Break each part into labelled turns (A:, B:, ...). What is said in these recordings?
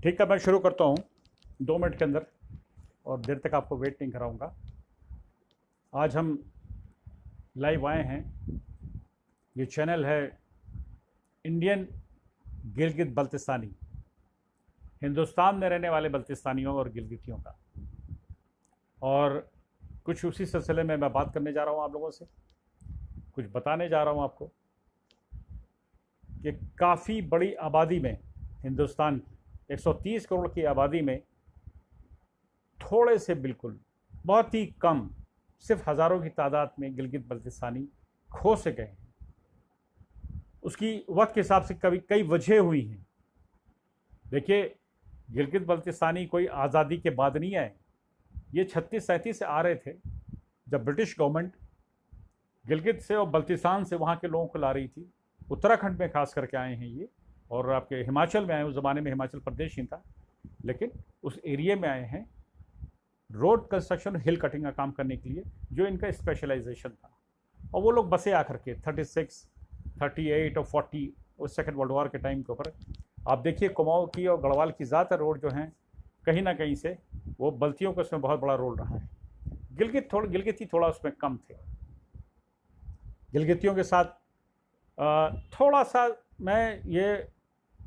A: ठीक है, मैं शुरू करता हूँ 2 मिनट के अंदर और देर तक आपको वेट नहीं कराऊंगा। आज हम लाइव आए हैं। ये चैनल है इंडियन गिलगित बल्तिस्तानी, हिंदुस्तान में रहने वाले बल्तिस्तानियों और गिलगितियों का। और कुछ उसी सिलसिले में मैं बात करने जा रहा हूँ आप लोगों से, कुछ बताने जा रहा हूँ आपको कि काफ़ी बड़ी आबादी में, हिंदुस्तान 130 करोड़ की आबादी में थोड़े से, बिल्कुल बहुत ही कम, सिर्फ हज़ारों की तादाद में गिलगित बल्तिस्तानी खो से गए हैं। उसकी वक्त के हिसाब से कई वजह हुई हैं। देखिए, गिलगित बल्तिस्तानी कोई आज़ादी के बाद नहीं आए। ये 36-37 से आ रहे थे, जब ब्रिटिश गवर्नमेंट गिलगित से और बल्तिस्तान से वहाँ के लोगों को ला रही थी। उत्तराखंड में खास करके आए हैं ये, और आपके हिमाचल में आए। उस ज़माने में हिमाचल प्रदेश ही था, लेकिन उस एरिया में आए हैं रोड कंस्ट्रक्शन, हिल कटिंग का काम करने के लिए, जो इनका स्पेशलाइजेशन था। और वो लोग बसे आकर के 36, 38 और 40 उस सेकेंड वर्ल्ड वॉर के टाइम के ऊपर। आप देखिए, कुमाऊं की और गढ़वाल की ज़्यादातर रोड जो हैं, कहीं ना कहीं से वो बल्तियों का उसमें बहुत बड़ा रोल रहा है। गिलगिती थोड़ा उसमें कम थे। गिलगितियों के साथ थोड़ा सा मैं ये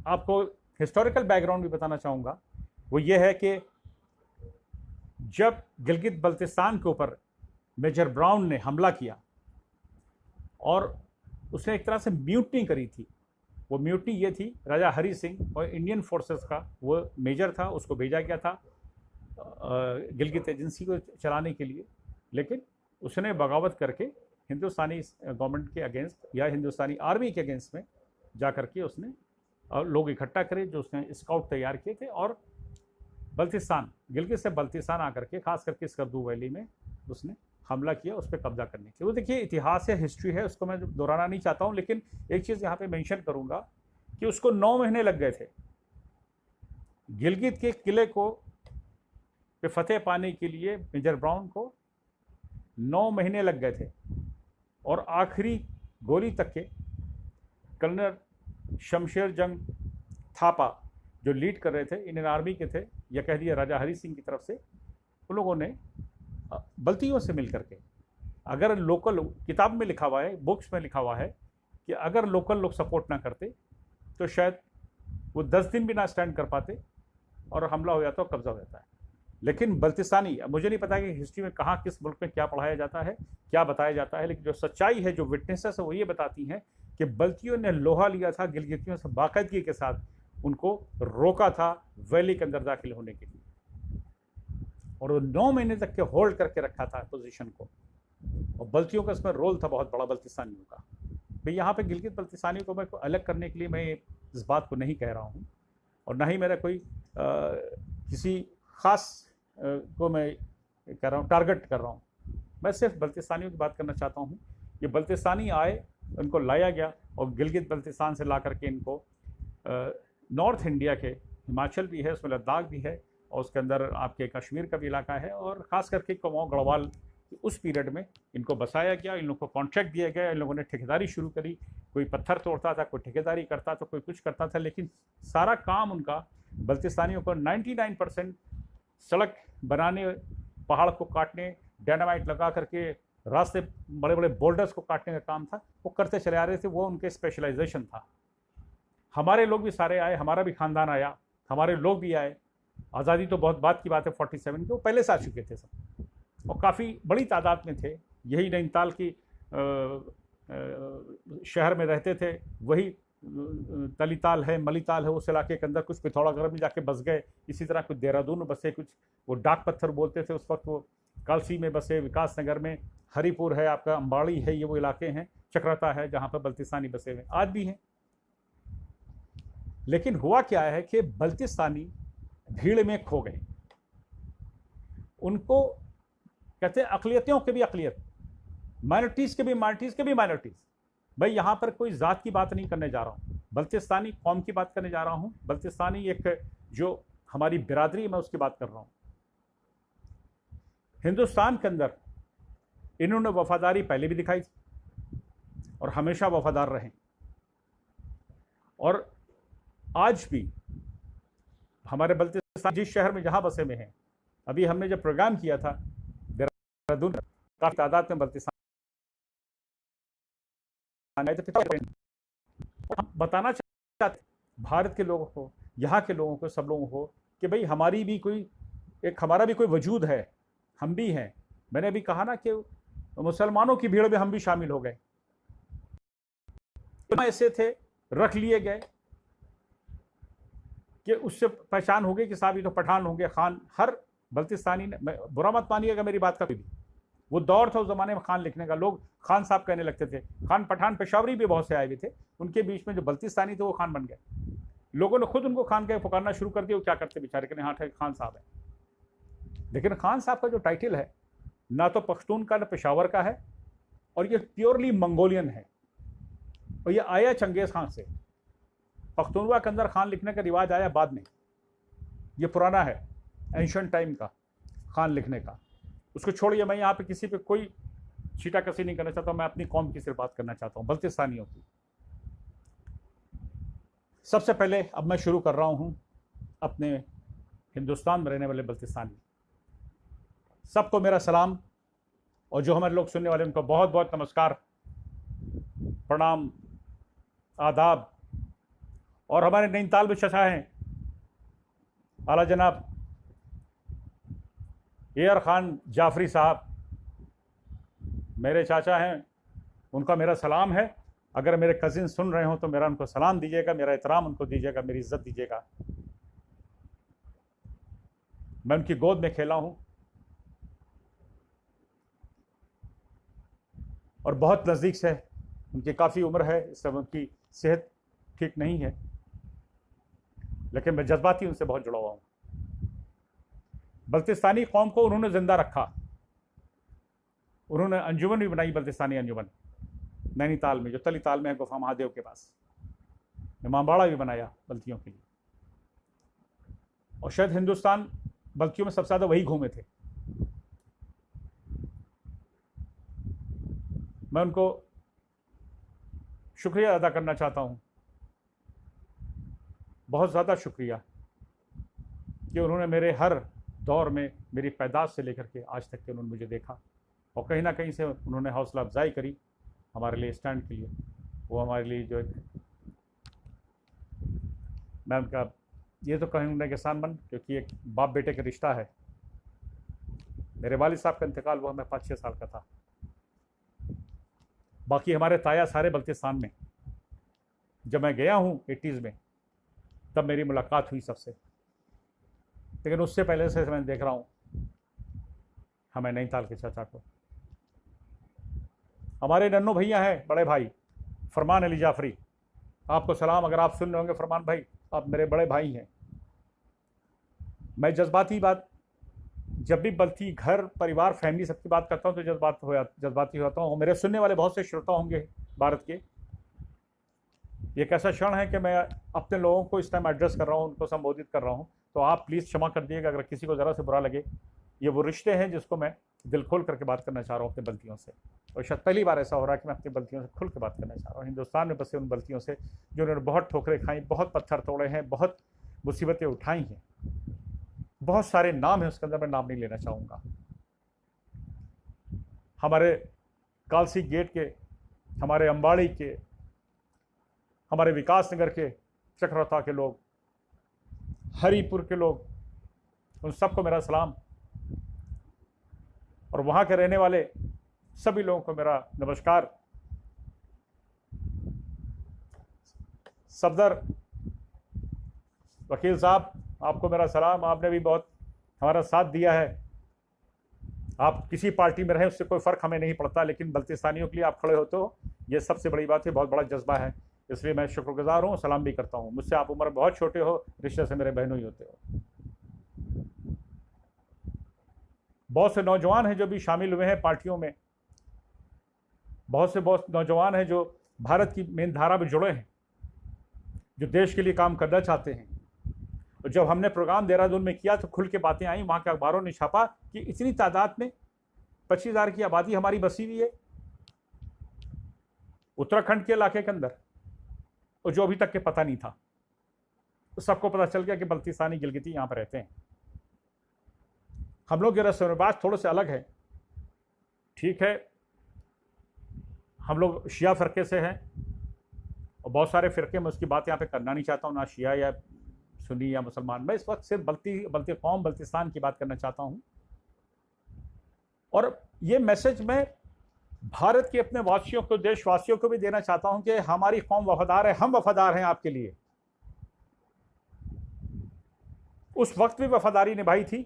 A: आपको हिस्टोरिकल बैकग्राउंड भी बताना चाहूँगा। वो ये है कि जब गिलगित बल्तिस्तान के ऊपर मेजर ब्राउन ने हमला किया और उसने एक तरह से म्यूटनी करी थी। वो म्यूटनी ये थी, राजा हरी सिंह और इंडियन फोर्सेस का वो मेजर था, उसको भेजा गया था गिलगित एजेंसी को चलाने के लिए। लेकिन उसने बगावत करके हिंदुस्तानी गवर्नमेंट के अगेंस्ट या हिंदुस्तानी आर्मी के अगेंस्ट में जा करके उसने लोग इकट्ठा करे, जो उसने स्काउट तैयार किए थे, और बल्तिस्तान, गिलगित से बल्तिस्तान आकर के खास करके स्कर्दू वैली में उसने हमला किया, उस पर कब्जा करने के लिए। वो देखिए, इतिहास है, हिस्ट्री है, उसको मैं दोहराना नहीं चाहता हूँ। लेकिन एक चीज़ यहाँ पे मेंशन करूँगा कि उसको 9 महीने लग गए थे गिलगित के किले को पे फतेह पाने के लिए। मेजर ब्राउन को 9 महीने लग गए थे, और आखिरी गोली तक के कर्नल शमशेर जंग थापा, जो लीड कर रहे थे, इंडियन आर्मी के थे, या कह दिया राजा हरी सिंह की तरफ से, उन लोगों ने बल्तियों से मिल करके, अगर लोकल, किताब में लिखा हुआ है, बुक्स में लिखा हुआ है कि अगर लोकल लोग सपोर्ट ना करते तो शायद वो 10 दिन भी ना स्टैंड कर पाते और हमला हो जाता और कब्जा हो जाता है। लेकिन बल्तिस्तानी, मुझे नहीं पता कि हिस्ट्री में कहाँ, किस मुल्क में क्या पढ़ाया जाता है, क्या बताया जाता है, लेकिन जो सच्चाई है, जो विटनेसेस है, वो ये बताती हैं कि बल्तियों ने लोहा लिया था गिलगितियों से, बाकायदगी के साथ उनको रोका था वैली के अंदर दाखिल होने के लिए, और वो 9 महीने तक के होल्ड करके रखा था पोजीशन को। और बल्तियों का इसमें रोल था बहुत बड़ा, बल्तिस्तानियों का भाई। यहाँ पे गिलगित बल्तिस्तानियों को मैं अलग करने के लिए मैं इस बात को नहीं कह रहा हूँ, और ना ही मेरा कोई किसी ख़ास को मैं कह रहा हूँ, टारगेट कर रहा हूँ। मैं सिर्फ बल्तिस्तानियों की बात करना चाहता हूँ। ये बल्तिस्तानी आए, उनको लाया गया, और गिलगित बल्तिस्तान से ला करके इनको नॉर्थ इंडिया के, हिमाचल भी है उसमें, लद्दाख भी है, और उसके अंदर आपके कश्मीर का भी इलाका है, और ख़ास करके कुमाऊं गढ़वाल, उस पीरियड में इनको बसाया गया। इन लोगों को कॉन्ट्रैक्ट दिया गया, इन लोगों ने ठेकेदारी शुरू करी। कोई पत्थर तोड़ता था, कोई ठेकेदारी करता था, कोई कुछ करता था, लेकिन सारा काम उनका बल्तिस्तानियों को 99% सड़क बनाने, पहाड़ को काटने, डायनामाइट लगा करके रास्ते, बड़े बड़े बोल्डर्स को काटने का काम था, वो करते चले आ रहे थे। वो उनके स्पेशलाइजेशन था। हमारे लोग भी सारे आए, हमारा भी खानदान आया, हमारे लोग भी आए। आज़ादी तो बहुत बात की बात है, 47 के, वो पहले से आ चुके थे सब, और काफ़ी बड़ी तादाद में थे। यही नैनीताल की शहर में रहते थे, वही तलीताल है, मलीताल है, उस इलाके के अंदर, कुछ पिथौरागढ़ में जाके बस गए। इसी तरह कुछ देहरादून में बसे, कुछ वो डाक पत्थर बोलते थे उस वक्त, वो कालसी में बसे, विकास नगर में, हरिपुर है आपका, अम्बाड़ी है, ये वो इलाके हैं, चक्राता है, जहाँ पर बल्तिस्तानी बसे हुए आज भी हैं। लेकिन हुआ क्या है कि बल्तिस्तानी भीड़ में खो गए। उनको कहते हैं अकलियतियों के भी अकलियत, माइनॉरिटीज़ के भी माइनॉरिटीज़ के भी माइनॉरिटीज़। भाई, यहाँ पर कोई ज़ात की बात नहीं करने जा रहा हूँ, बल्तिस्तानी कौम की बात करने जा रहा हूँ। बल्तिस्तानी एक जो हमारी बिरादरी है, मैं उसकी बात कर रहा हूँ। हिंदुस्तान के अंदर इन्होंने वफादारी पहले भी दिखाई थी और हमेशा वफादार रहे, और आज भी हमारे बल्तिस्तान जिस शहर में जहाँ बसे में हैं, अभी हमने जब प्रोग्राम किया था देहरादून, काफ़ी तादाद में बल्तिस्तान आए थे। हम बताना चाहते भारत के लोगों को, यहाँ के लोगों को, सब लोगों को कि भाई हमारी भी कोई हमारा भी कोई वजूद है, हम भी हैं। मैंने अभी कहा ना कि मुसलमानों की भीड़ में हम भी शामिल हो गए, ऐसे थे, रख लिए गए कि उससे पहचान हो गई कि साहब ये तो पठान होंगे, खान। हर बल्तिस्तानी ने, बुरा मत मानिएगा मेरी बात का, भी वो दौर था उस जमाने में खान लिखने का, लोग खान साहब कहने लगते थे। खान पठान पेशावरी भी बहुत से आए हुए थे, उनके बीच में जो बल्तिस्तानी थे वो खान बन गए। लोगों ने खुद उनको खान कह पुकारना शुरू कर दिया। वो क्या करते बेचारे, कहने हाँ ठीक खान साहब है। लेकिन खान साहब का जो टाइटल है ना तो पख्तून का ना पेशावर का है, और ये प्योरली मंगोलियन है, और ये आया चंगेज खान से। पख्तूनवा के अंदर खान लिखने का रिवाज आया बाद में, ये पुराना है, एंशिएंट टाइम का खान लिखने का। उसको छोड़िए, मैं यहाँ पे किसी पे कोई छीटाकसी नहीं करना चाहता हूँ, मैं अपनी कौम की सिर्फ बात करना चाहता हूँ, बल्तिस्तानियों की। सबसे पहले अब मैं शुरू कर रहा हूँ अपने हिंदुस्तान में रहने वाले बल्तिस्तानी सबको मेरा सलाम, और जो हमारे लोग सुनने वाले उनको बहुत बहुत नमस्कार, प्रणाम, आदाब। और हमारे नैनीताल में चचा हैं आला जनाब एयर खान जाफरी साहब, मेरे चाचा हैं, उनका मेरा सलाम है। अगर मेरे कजिन सुन रहे हो तो मेरा उनको सलाम दीजिएगा, मेरा एहतराम उनको दीजिएगा, मेरी इज्जत दीजिएगा। मैं उनकी गोद में खेला हूं और बहुत नज़दीक से, उनकी काफ़ी उम्र है, इस समय उनकी सेहत ठीक नहीं है, लेकिन मैं जज्बाती उनसे बहुत जुड़ा हुआ हूँ। बल्तिस्तानी कौम को उन्होंने जिंदा रखा, उन्होंने अंजुमन भी बनाई, बल्तिस्तानी अंजुमन नैनीताल में, जो तलीताल में है, गुफा महादेव के पास। इमामबाड़ा भी बनाया बल्तियों के लिए, और शायद हिंदुस्तान बल्तियों में सबसे ज़्यादा वही घूमे थे। मैं उनको शुक्रिया अदा करना चाहता हूँ, बहुत ज़्यादा शुक्रिया, कि उन्होंने मेरे हर दौर में, मेरी पैदाश से लेकर के आज तक के, उन्होंने मुझे देखा, और कहीं ना कहीं से उन्होंने हौसला अफजाई करी हमारे लिए, स्टैंड के लिए। वो हमारे लिए जो एक, मैं उनका ये तो कहूँगा कि एहसानमंद, क्योंकि एक बाप बेटे का रिश्ता है। मेरे वालिद साहब का इंतकाल हुआ, मैं 5-6 साल का था। बाकी हमारे ताया सारे बल्तिस्तान में। जब मैं गया हूँ 80s में, तब मेरी मुलाकात हुई सबसे, लेकिन उससे पहले से मैं देख रहा हूँ हमें नैनीताल के चाचा को। हमारे नन्नू भैया हैं, बड़े भाई फरमान अली जाफरी, आपको सलाम। अगर आप सुन रहे होंगे फरमान भाई, आप मेरे बड़े भाई हैं। मैं जज्बाती बात, जब भी बल्कि घर परिवार फैमिली सबकी बात करता हूँ तो जज्बाती होता हूँ। मेरे सुनने वाले बहुत से श्रोता होंगे भारत के। ये एक ऐसा क्षण है कि मैं अपने लोगों को इस टाइम एड्रेस कर रहा हूँ, उनको संबोधित कर रहा हूँ, तो आप प्लीज़ क्षमा कर दिएगा अगर किसी को ज़रा से बुरा लगे। ये वो रिश्ते हैं जिसको मैं दिल खोल करके बात करना चाह रहा हूँ अपनी बल्तियों से, और शायद पहली बार ऐसा हो रहा है कि मैं अपनी बल्तियों से खुल के बात करना चाह रहा हूँ, हिंदुस्तान में बसे उन बल्तियों से जो उन्होंने बहुत ठोकरें खाई, बहुत पत्थर तोड़े हैं, बहुत मुसीबतें उठाई हैं। बहुत सारे नाम हैं, उसके अंदर मैं नाम नहीं लेना चाहूँगा। हमारे कालसी गेट के, हमारे अंबाड़ी के, हमारे विकास नगर के, चक्रौता के लोग, हरीपुर के लोग, उन सबको मेरा सलाम, और वहाँ के रहने वाले सभी लोगों को मेरा नमस्कार। सफदर वकील साहब, आपको मेरा सलाम, आपने भी बहुत हमारा साथ दिया है। आप किसी पार्टी में रहें उससे कोई फ़र्क हमें नहीं पड़ता, लेकिन बल्तिस्तानियों के लिए आप खड़े होते हो, ये सबसे बड़ी बात है, बहुत बड़ा जज्बा है, इसलिए मैं शुक्रगुजार हूँ, सलाम भी करता हूँ। मुझसे आप उम्र बहुत छोटे हो, रिश्ते से मेरे बहनों ही होते हो। बहुत से नौजवान हैं जो भी शामिल हुए हैं पार्टियों में, बहुत नौजवान हैं जो भारत की मेन धारा में जुड़े हैं, जो देश के लिए काम करना चाहते हैं। और जब हमने प्रोग्राम देहरादून में किया तो खुल के बातें आई, वहाँ के अखबारों ने छापा कि इतनी तादाद में 25,000 की आबादी हमारी बसी हुई है उत्तराखंड के इलाके के अंदर, और जो अभी तक के पता नहीं था। तो सबको पता चल गया कि बल्तिस्तानी गिलगिती यहाँ पर रहते हैं। हम लोग के रस्म रिवाज थोड़े से अलग है, ठीक है। हम लोग शिया फ़िरके से हैं और बहुत सारे फ़िरके, मैं उसकी बात यहाँ पे करना नहीं चाहता हूँ, ना शिया या सुन्नी या मुसलमान। मैं इस वक्त सिर्फ बल्ती कौम बल्तिस्तान की बात करना चाहता हूँ। और ये मैसेज मैं भारत के अपने वासियों को, देशवासियों को भी देना चाहता हूँ कि हमारी कौम वफादार है, हम वफादार हैं आपके लिए। उस वक्त भी वफादारी निभाई थी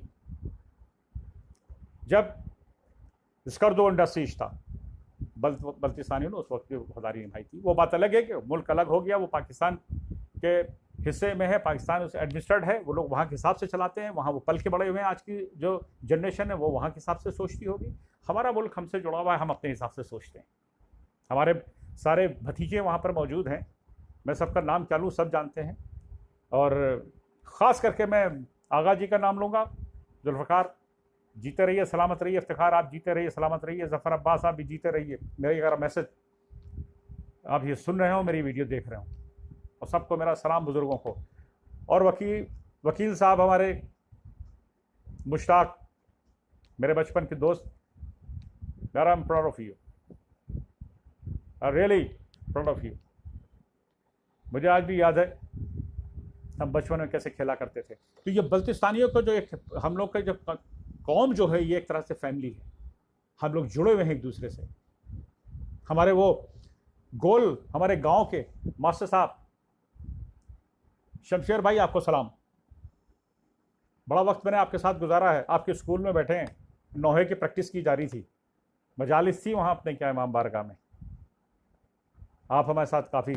A: जब स्कर्दो इंडस्ट्रीज था, बल्तिस्तानियों ने उस वक्त भी वफादारी निभाई थी। वो बात अलग है कि मुल्क अलग हो गया, वो पाकिस्तान के हिस्से में है, पाकिस्तान उसे एडमिनिस्ट्रेड है, वो लोग वहाँ के हिसाब से चलाते हैं, वहाँ वो पल के बड़े हुए हैं। आज की जो जनरेशन है वो वहाँ के हिसाब से सोचती होगी। हमारा मुल्क हमसे जुड़ा हुआ है, हम अपने हिसाब से सोचते हैं। हमारे सारे भतीजे वहाँ पर मौजूद हैं, मैं सबका नाम क्या लूँ, सब जानते हैं। और ख़ास करके मैं आगा जी का नाम लूँगा, जुल्फ़िकार, जीते रहिए, सलामत रहिए। इफ्तिखार, आप जीते रहिए, सलामत रहिए। ज़फ़र अब्बास, आप भी जीते रहिए। मेरा अगर मैसेज आप ये सुन रहे हो, मेरी वीडियो देख रहे हो, और सबको मेरा सलाम, बुज़ुर्गों को। और वकील साहब हमारे, मुश्ताक, मेरे बचपन के दोस्त, यार I am proud of you, really proud of you. मुझे आज भी याद है हम बचपन में कैसे खेला करते थे। तो ये बल्तिस्तानियों को जो एक हम लोग का जो कौम जो है, ये एक तरह से फैमिली है। हम लोग जुड़े हुए हैं एक दूसरे से। हमारे वो गोल, हमारे गांव के मास्टर साहब शमशेर भाई, आपको सलाम। बड़ा वक्त मैंने आपके साथ गुजारा है, आपके स्कूल में बैठे हैं, नौहे की प्रैक्टिस की जा रही थी, मजालिस थी वहाँ अपने क्या इमाम बारगाह में। आप हमारे साथ काफ़ी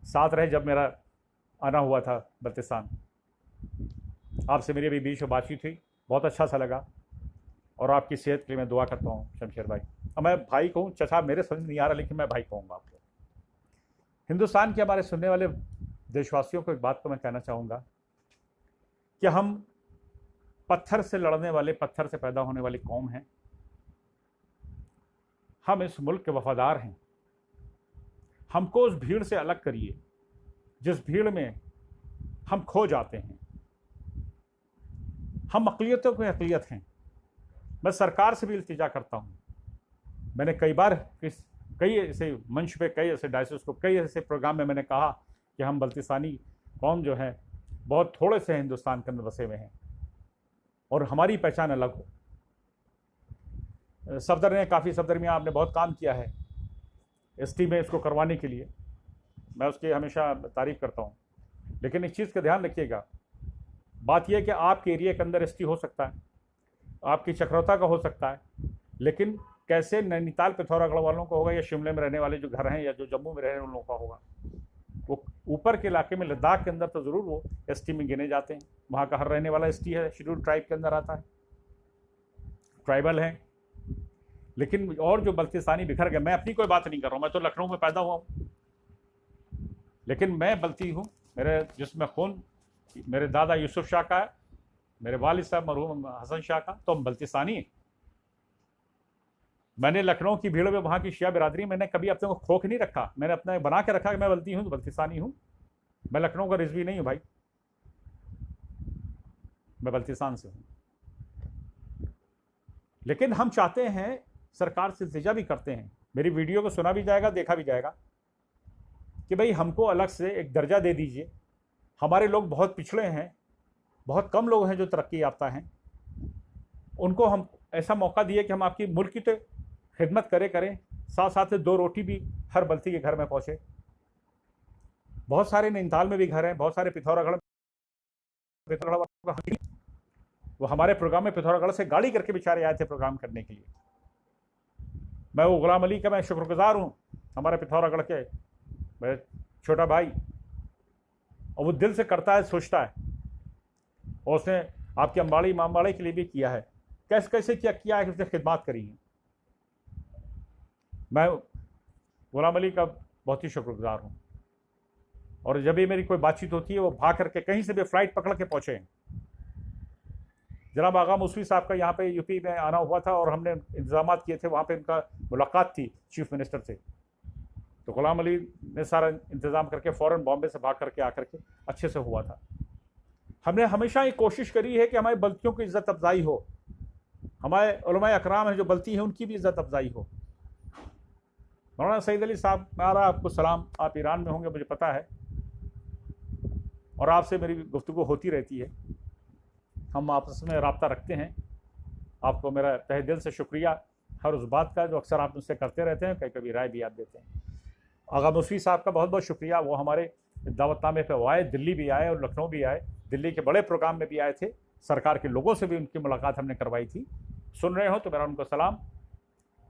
A: साथ रहे जब मेरा आना हुआ था बल्तिस्तान। आपसे मेरी अभी बीच में बातचीत हुई, बहुत अच्छा सा लगा। और आपकी सेहत के लिए मैं दुआ करता हूँ शमशेर भाई। अब मैं भाई कहूँ, चचा मेरे समझ नहीं आ रहा, लेकिन मैं भाई कहूँगा आपको। हिंदुस्तान के हमारे सुनने वाले देशवासियों को एक बात को मैं कहना चाहूँगा कि हम पत्थर से लड़ने वाले, पत्थर से पैदा होने वाली कौम हैं। हम इस मुल्क के वफादार हैं। हमको उस भीड़ से अलग करिए जिस भीड़ में हम खो जाते हैं। हम अक़लियतों की अक़लियत हैं। मैं सरकार से भी इल्तिजा करता हूँ। मैंने कई बार कई ऐसे मंच पे, कई ऐसे डायसिस को, कई ऐसे प्रोग्राम में मैंने कहा कि हम बल्तिस्तानी कौम जो है बहुत थोड़े से हिंदुस्तान के अंदर बसे हुए हैं और हमारी पहचान अलग हो। सफदर ने सफदर में आपने बहुत काम किया है एसटी में इसको करवाने के लिए, मैं उसकी हमेशा तारीफ़ करता हूँ। लेकिन एक चीज़ का ध्यान रखिएगा, बात यह है कि आपके एरिया के अंदर एसटी हो सकता है, आपकी चक्रौता का हो सकता है, लेकिन कैसे नैनीताल पिथौरागढ़ वालों को होगा, या शिमले में रहने वाले जो घर हैं, या जो जम्मू में रहने वाले उन लोगों का होगा। वो ऊपर के इलाके में, लद्दाख के अंदर तो ज़रूर वो एसटी में गिने जाते हैं। वहाँ का हर रहने वाला एसटी है, शेड्यूल ट्राइब के अंदर आता है, ट्राइबल हैं। लेकिन और जो बल्तिस्तानी बिखर गए, मैं अपनी कोई बात नहीं कर रहा हूँ, मैं तो लखनऊ में पैदा हुआ हूँ, लेकिन मैं बल्ती हूँ। मेरे जिसमें खून मेरे दादा यूसुफ शाह का है, मेरे वालिद साहब मरहूम हसन शाह का, तो हम बल्तिस्तानी हैं। मैंने लखनऊ की भीड़ में, वहाँ की शिया बिरादरी, मैंने कभी अपने को खोख नहीं रखा। मैंने अपने बना के रखा कि मैं बल्ती हूँ, बल्तिस्तानी हूँ। मैं लखनऊ का रिजवी नहीं हूँ भाई, मैं बल्तिस्तान से हूँ। लेकिन हम चाहते हैं, सरकार से इल्तिजा भी करते हैं, मेरी वीडियो को सुना भी जाएगा, देखा भी जाएगा, कि भाई हमको अलग से एक दर्जा दे दीजिए। हमारे लोग बहुत पिछड़े हैं, बहुत कम लोग हैं जो तरक्की याफ्ता हैं। उनको हम ऐसा मौका दिए कि हम आपकी मुल्क की तो खिदमत करें, साथ साथ 2 रोटी भी हर बल्ती के घर में पहुँचे। बहुत सारे नैनीताल में भी घर हैं, बहुत सारे पिथौरागढ़ वो हमारे प्रोग्राम में पिथौरागढ़ से गाड़ी करके बेचारे आए थे प्रोग्राम करने के लिए। मैं वो गुलाम अली का मैं शुक्रगुजार हूँ, हमारे पिथौरागढ़ के मेरे छोटा भाई, और वो दिल से करता है, सोचता है, और उसने आपके अम्बाड़ी मामबाड़े के लिए भी किया है। कैसे कैसे किया है कि उसने खिदमत करी है। मैं गुलाम अली का बहुत ही शुक्रगुजार हूँ। और जब भी मेरी कोई बातचीत होती है, वो भाग करके कहीं से भी फ़्लाइट पकड़ के पहुँचे हैं। जनाब आगा मुसवी साहब का यहाँ पे यूपी में आना हुआ था, और हमने इंतजाम किए थे, वहाँ पे उनका मुलाकात थी चीफ मिनिस्टर से। तो गुलाम अली ने सारा इंतज़ाम करके फ़ौरन बॉम्बे से भाग करके आकर के अच्छे से हुआ था। हमने हमेशा ये कोशिश करी है कि हमारी बल्तियों की इज्जत अफजाई हो, हमारे उलमाए अकराम हैं जो बल्ती हैं उनकी भी इज्जत अफजाई हो। मौलाना सईद अली साहब, मेरा आपको सलाम, आप ईरान में होंगे मुझे पता है, और आपसे मेरी गुफ्तगू होती रहती है, हम आपस में रब्ता रखते हैं। आपको मेरा तहे दिल से शुक्रिया हर उस बात का जो अक्सर आप मुझसे करते रहते हैं, कभी कभी राय भी आप देते हैं। आगा मुफ्ती साहब का बहुत बहुत शुक्रिया, वो हमारे दावतनामे पे आए, दिल्ली भी आए और लखनऊ भी आए, दिल्ली के बड़े प्रोग्राम में भी आए थे, सरकार के लोगों से भी उनकी मुलाकात हमने करवाई थी। सुन रहे हो तो मेरा उनको सलाम।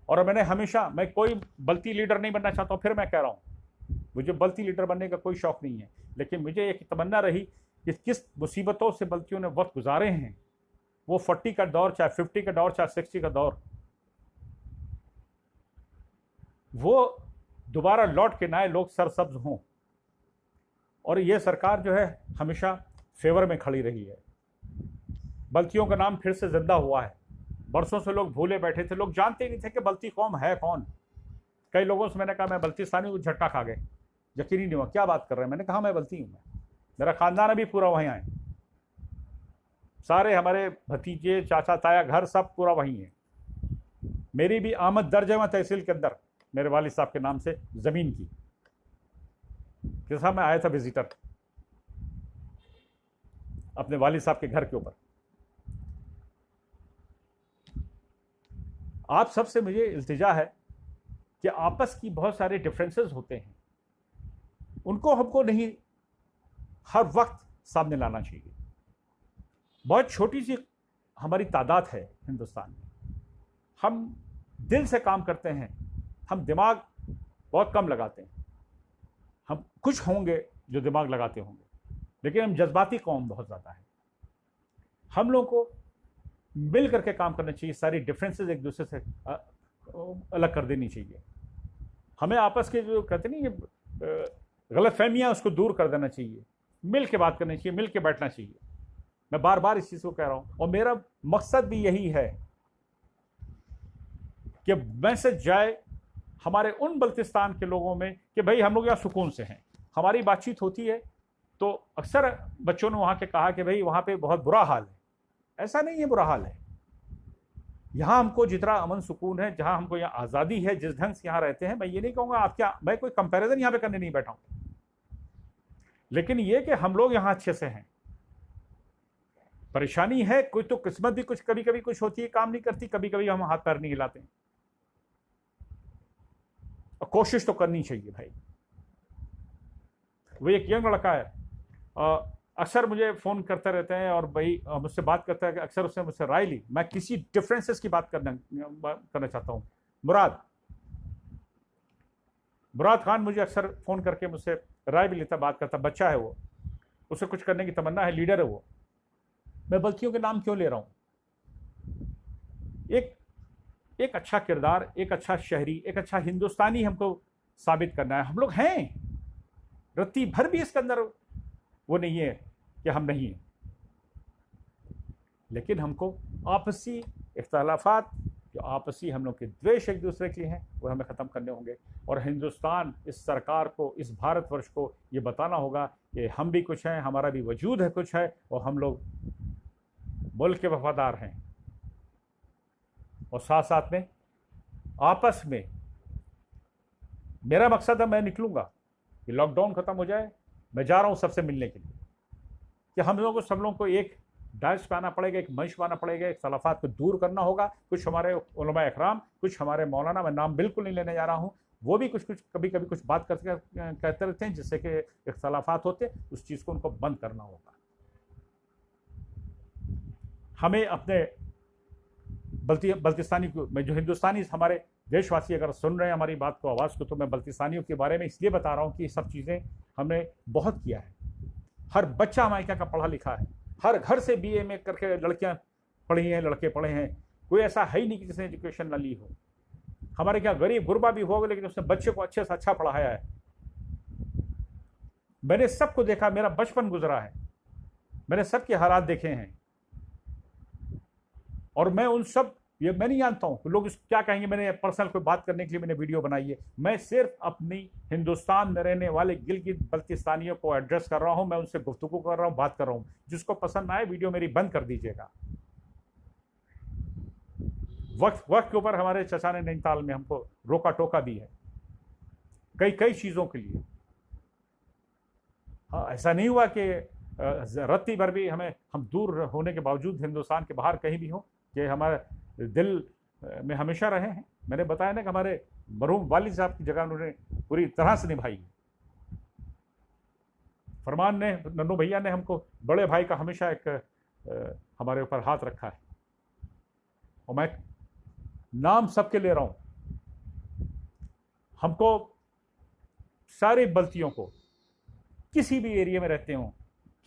A: और मैंने हमेशा, मैं कोई बल्ती लीडर नहीं बनना चाहता हूँ, फिर मैं कह रहा हूँ मुझे बल्ती लीडर बनने का कोई शौक़ नहीं है, लेकिन मुझे एक तमन्ना रही कि किस मुसीबतों से बल्तियों ने वक्त गुजारे हैं, वो 40 का दौर, चाहे 50 का दौर, चाहे 60 का दौर, वो दोबारा लौट के ना आए, लोग सरसब्ज हों। और ये सरकार जो है हमेशा फेवर में खड़ी रही है, बल्तियों का नाम फिर से जिंदा हुआ है। बरसों से लोग भूले बैठे थे, लोग जानते ही नहीं थे कि बल्ती कौम है कौन। कई लोगों से मैंने कहा मैं बल्तिस्तानी हूँ, झटका खा गए, यकीन ही नहीं हुआ क्या बात कर रहे हैं। मैंने कहा मैं बल्ती हूँ, मेरा खानदान भी पूरा वहीं आए, सारे हमारे भतीजे चाचा ताया घर सब पूरा वहीं है। मेरी भी आमद दर्ज है तहसील के अंदर मेरे वालिद साहब के नाम से ज़मीन की, जैसा मैं आया था विजिटर अपने वालिद साहब के घर के ऊपर। आप सबसे मुझे इल्तिजा है कि आपस की बहुत सारे डिफरेंसेस होते हैं, उनको हमको नहीं हर वक्त सामने लाना चाहिए। बहुत छोटी सी हमारी तादाद है हिंदुस्तान में, हम दिल से काम करते हैं, हम दिमाग बहुत कम लगाते हैं। हम कुछ होंगे जो दिमाग लगाते होंगे, लेकिन हम जज्बाती कौम बहुत ज़्यादा है। हम लोगों को मिल करके काम करना चाहिए, सारी डिफरेंसेस एक दूसरे से अलग कर देनी चाहिए। हमें आपस के जो कहते नहीं गलत फहमियाँ, उसको दूर कर देना चाहिए, मिल के बात करनी चाहिए, मिल के बैठना चाहिए। मैं बार बार इस चीज़ को कह रहा हूँ, और मेरा मकसद भी यही है कि मैसेज जाए हमारे उन बल्तिस्तान के लोगों में कि भाई हम लोग यहाँ सुकून से हैं। हमारी बातचीत होती है तो अक्सर बच्चों ने वहाँ के कहा कि भाई वहाँ पे बहुत बुरा हाल है। ऐसा नहीं है, बुरा हाल है। यहाँ हमको जितना अमन सुकून है, जहाँ हमको यहाँ आज़ादी है, जिस ढंग से यहाँ रहते हैं, मैं ये नहीं कहूँगा आप क्या, मैं कोई कंपैरिजन यहाँ पे करने नहीं बैठा हूँ, लेकिन ये कि हम लोग यहाँ अच्छे से हैं। परेशानी है, कोई तो किस्मत भी कुछ कभी कभी कुछ होती है, काम नहीं करती, कभी कभी हम हाथ पैर नहीं हिलाते, और कोशिश तो करनी चाहिए भाई। वो एक यंग लड़का है, अक्सर मुझे फ़ोन करते रहते हैं और भाई मुझसे बात करता है कि अक्सर उसने मुझसे राय ली। मैं किसी डिफरेंसेस की बात करना चाहता हूँ। मुराद खान मुझे अक्सर फ़ोन करके मुझसे राय भी लेता, बात करता। बच्चा है वो, उसे कुछ करने की तमन्ना है, लीडर है वो। मैं बल्तियों के नाम क्यों ले रहा हूँ? एक अच्छा किरदार, एक अच्छा शहरी, एक अच्छा हिंदुस्तानी हमको साबित करना है। हम लोग हैं, रत्ती भर भी इसके अंदर वो नहीं है कि हम नहीं हैं, लेकिन हमको आपसी इख्तलाफात, जो आपसी हम लोग के द्वेष एक दूसरे के हैं, वो हमें ख़त्म करने होंगे। और हिंदुस्तान, इस सरकार को, इस भारतवर्ष को ये बताना होगा कि हम भी कुछ हैं, हमारा भी वजूद है कुछ है, और हम लोग मुल्क के वफादार हैं। और साथ साथ में आपस में मेरा मकसद है, मैं निकलूँगा कि लॉकडाउन ख़त्म हो जाए, मैं जा रहा हूँ सबसे मिलने के लिए, कि हम लोगों को, सब लोगों को एक डायस पे आना पड़ेगा, एक मंच पे आना पड़ेगा, एक खिलाफात को दूर करना होगा। कुछ हमारे उलमा इकराम, कुछ हमारे मौलाना, मैं नाम बिल्कुल नहीं लेने जा रहा हूँ, वो भी कुछ कभी कभी कुछ बात करते कहते रहते हैं जिससे कि इख्तलाफात होते, उस चीज़ को उनको बंद करना होगा। हमें अपने बल्तिस्तानी को, मैं जो हिंदुस्तानी हमारे देशवासी अगर सुन रहे हैं हमारी बात को, आवाज़ को, तो मैं बल्तिस्तानियों के बारे में इसलिए बता रहा हूँ कि ये सब चीज़ें हमने बहुत किया है। हर बच्चा हमारे क्या का पढ़ा लिखा है, हर घर से BA में करके लड़कियां पढ़ी हैं, लड़के पढ़े हैं। कोई ऐसा है ही नहीं कि जिसने एजुकेशन ना ली हो। हमारे क्या गरीब गुरबा भी होगा, लेकिन उसने बच्चे को अच्छे से अच्छा पढ़ाया है। मैंने सबको देखा, मेरा बचपन गुजरा है, मैंने सबके हालात देखे हैं, और मैं उन सब ये मैं नहीं जानता हूँ, लोग क्या कहेंगे, मैंने पर्सनल कोई बात करने के लिए मैंने वीडियो बनाई है। मैं सिर्फ अपनी हिंदुस्तान में रहने वाले गिलगित बल्तिस्तानियों को एड्रेस कर रहा हूँ, मैं उनसे गुफ्तगू कर रहा हूँ, बात कर रहा हूँ। जिसको पसंद आए वीडियो मेरी बंद कर दीजिएगा। वक्त वक्त के ऊपर हमारे चचा ने नैनीताल में हमको रोका टोका भी है कई कई चीज़ों के लिए। हाँ, ऐसा नहीं हुआ कि रत्ती भर भी हम दूर होने के बावजूद हिंदुस्तान के बाहर कहीं भी हो कि हमारे दिल में हमेशा रहे हैं। मैंने बताया ना कि हमारे मरहूम वालिद साहब की जगह उन्होंने पूरी तरह से निभाई। फरमान ने, नन्नू भैया ने हमको बड़े भाई का हमेशा एक हमारे ऊपर हाथ रखा है। और मैं नाम सबके ले रहा हूं। हमको सारी गलतियों को, किसी भी एरिया में रहते हों,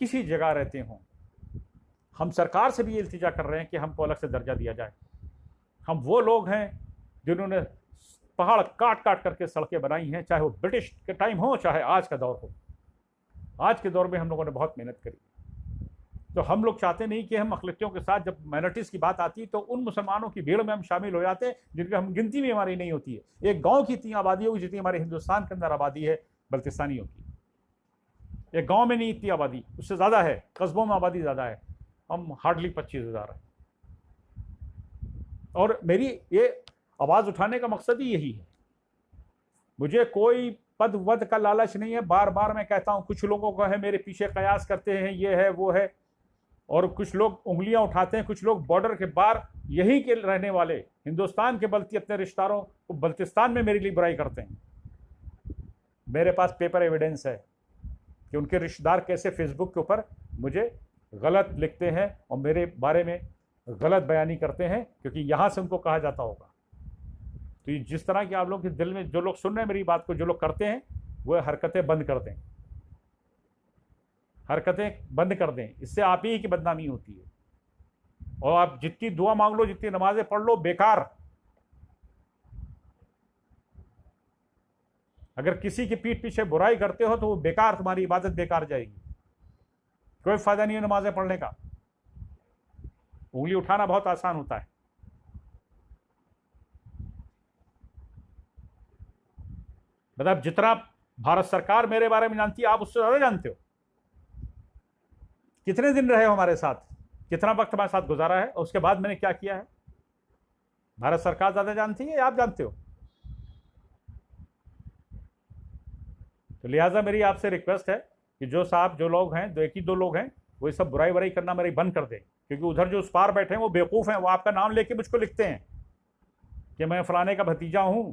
A: किसी जगह रहते हों, हम सरकार से भी ये इल्तिजा कर रहे हैं कि हमको अलग से दर्जा दिया जाए। हम वो लोग हैं जिन्होंने पहाड़ काट काट करके सड़कें बनाई हैं, चाहे वो ब्रिटिश के टाइम हो चाहे आज का दौर हो। आज के दौर में हम लोगों ने बहुत मेहनत करी। तो हम लोग चाहते नहीं कि हम अक़लियतों के साथ, जब माइनॉरिटीज़ की बात आती है तो उन मुसलमानों की भीड़ में हम शामिल हो जाते हैं जिनकी हम गिनती भी हमारी नहीं होती है। एक गांव की इतनी आबादी होगी जितनी हमारे हिंदुस्तान के अंदर आबादी है बल्तिस्तानियों की। एक गांव में नहीं इतनी आबादी, उससे ज़्यादा है, कस्बों में आबादी ज़्यादा है। हम हार्डली 25,000 हैं। और मेरी ये आवाज़ उठाने का मकसद ही यही है। मुझे कोई पद वद का लालच नहीं है। बार बार मैं कहता हूँ, कुछ लोगों को है मेरे पीछे कयास करते हैं, ये है वो है, और कुछ लोग उंगलियां उठाते हैं। कुछ लोग बॉर्डर के बाहर यहीं के रहने वाले हिंदुस्तान के बल्कि अपने रिश्तेदारों को बल्तिस्तान में मेरे लिए बुराई करते हैं। मेरे पास पेपर एविडेंस है कि उनके रिश्तेदार कैसे फेसबुक के ऊपर मुझे गलत लिखते हैं और मेरे बारे में गलत बयानी करते हैं, क्योंकि यहाँ से उनको कहा जाता होगा। तो ये जिस तरह की आप लोग के दिल में, जो लोग सुन रहे हैं मेरी बात को, जो लोग करते हैं, वो हरकतें बंद कर दें, हरकतें बंद कर दें। इससे आप ही की बदनामी होती है। और आप जितनी दुआ मांग लो, जितनी नमाजें पढ़ लो, बेकार। अगर किसी की पीठ पीछे बुराई करते हो तो वो बेकार, तुम्हारी इबादत बेकार जाएगी। कोई फायदा नहीं है नमाजें पढ़ने का। उंगली उठाना बहुत आसान होता है। मतलब जितना भारत सरकार मेरे बारे में जानती है, आप उससे ज्यादा जानते हो। कितने दिन रहे हो हमारे साथ, कितना वक्त हमारे साथ गुजारा है, और उसके बाद मैंने क्या किया है, भारत सरकार ज्यादा जानती है या आप जानते हो? तो लिहाजा मेरी आपसे रिक्वेस्ट है कि जो साहब, जो लोग हैं, जो एक ही दो लोग हैं, वो सब बुराई बुराई करना मेरी बंद कर दें। क्योंकि उधर जो उस पार बैठे हैं वो बेवकूफ़ हैं। वो आपका नाम लेके मुझको लिखते हैं कि मैं फलाने का भतीजा हूं,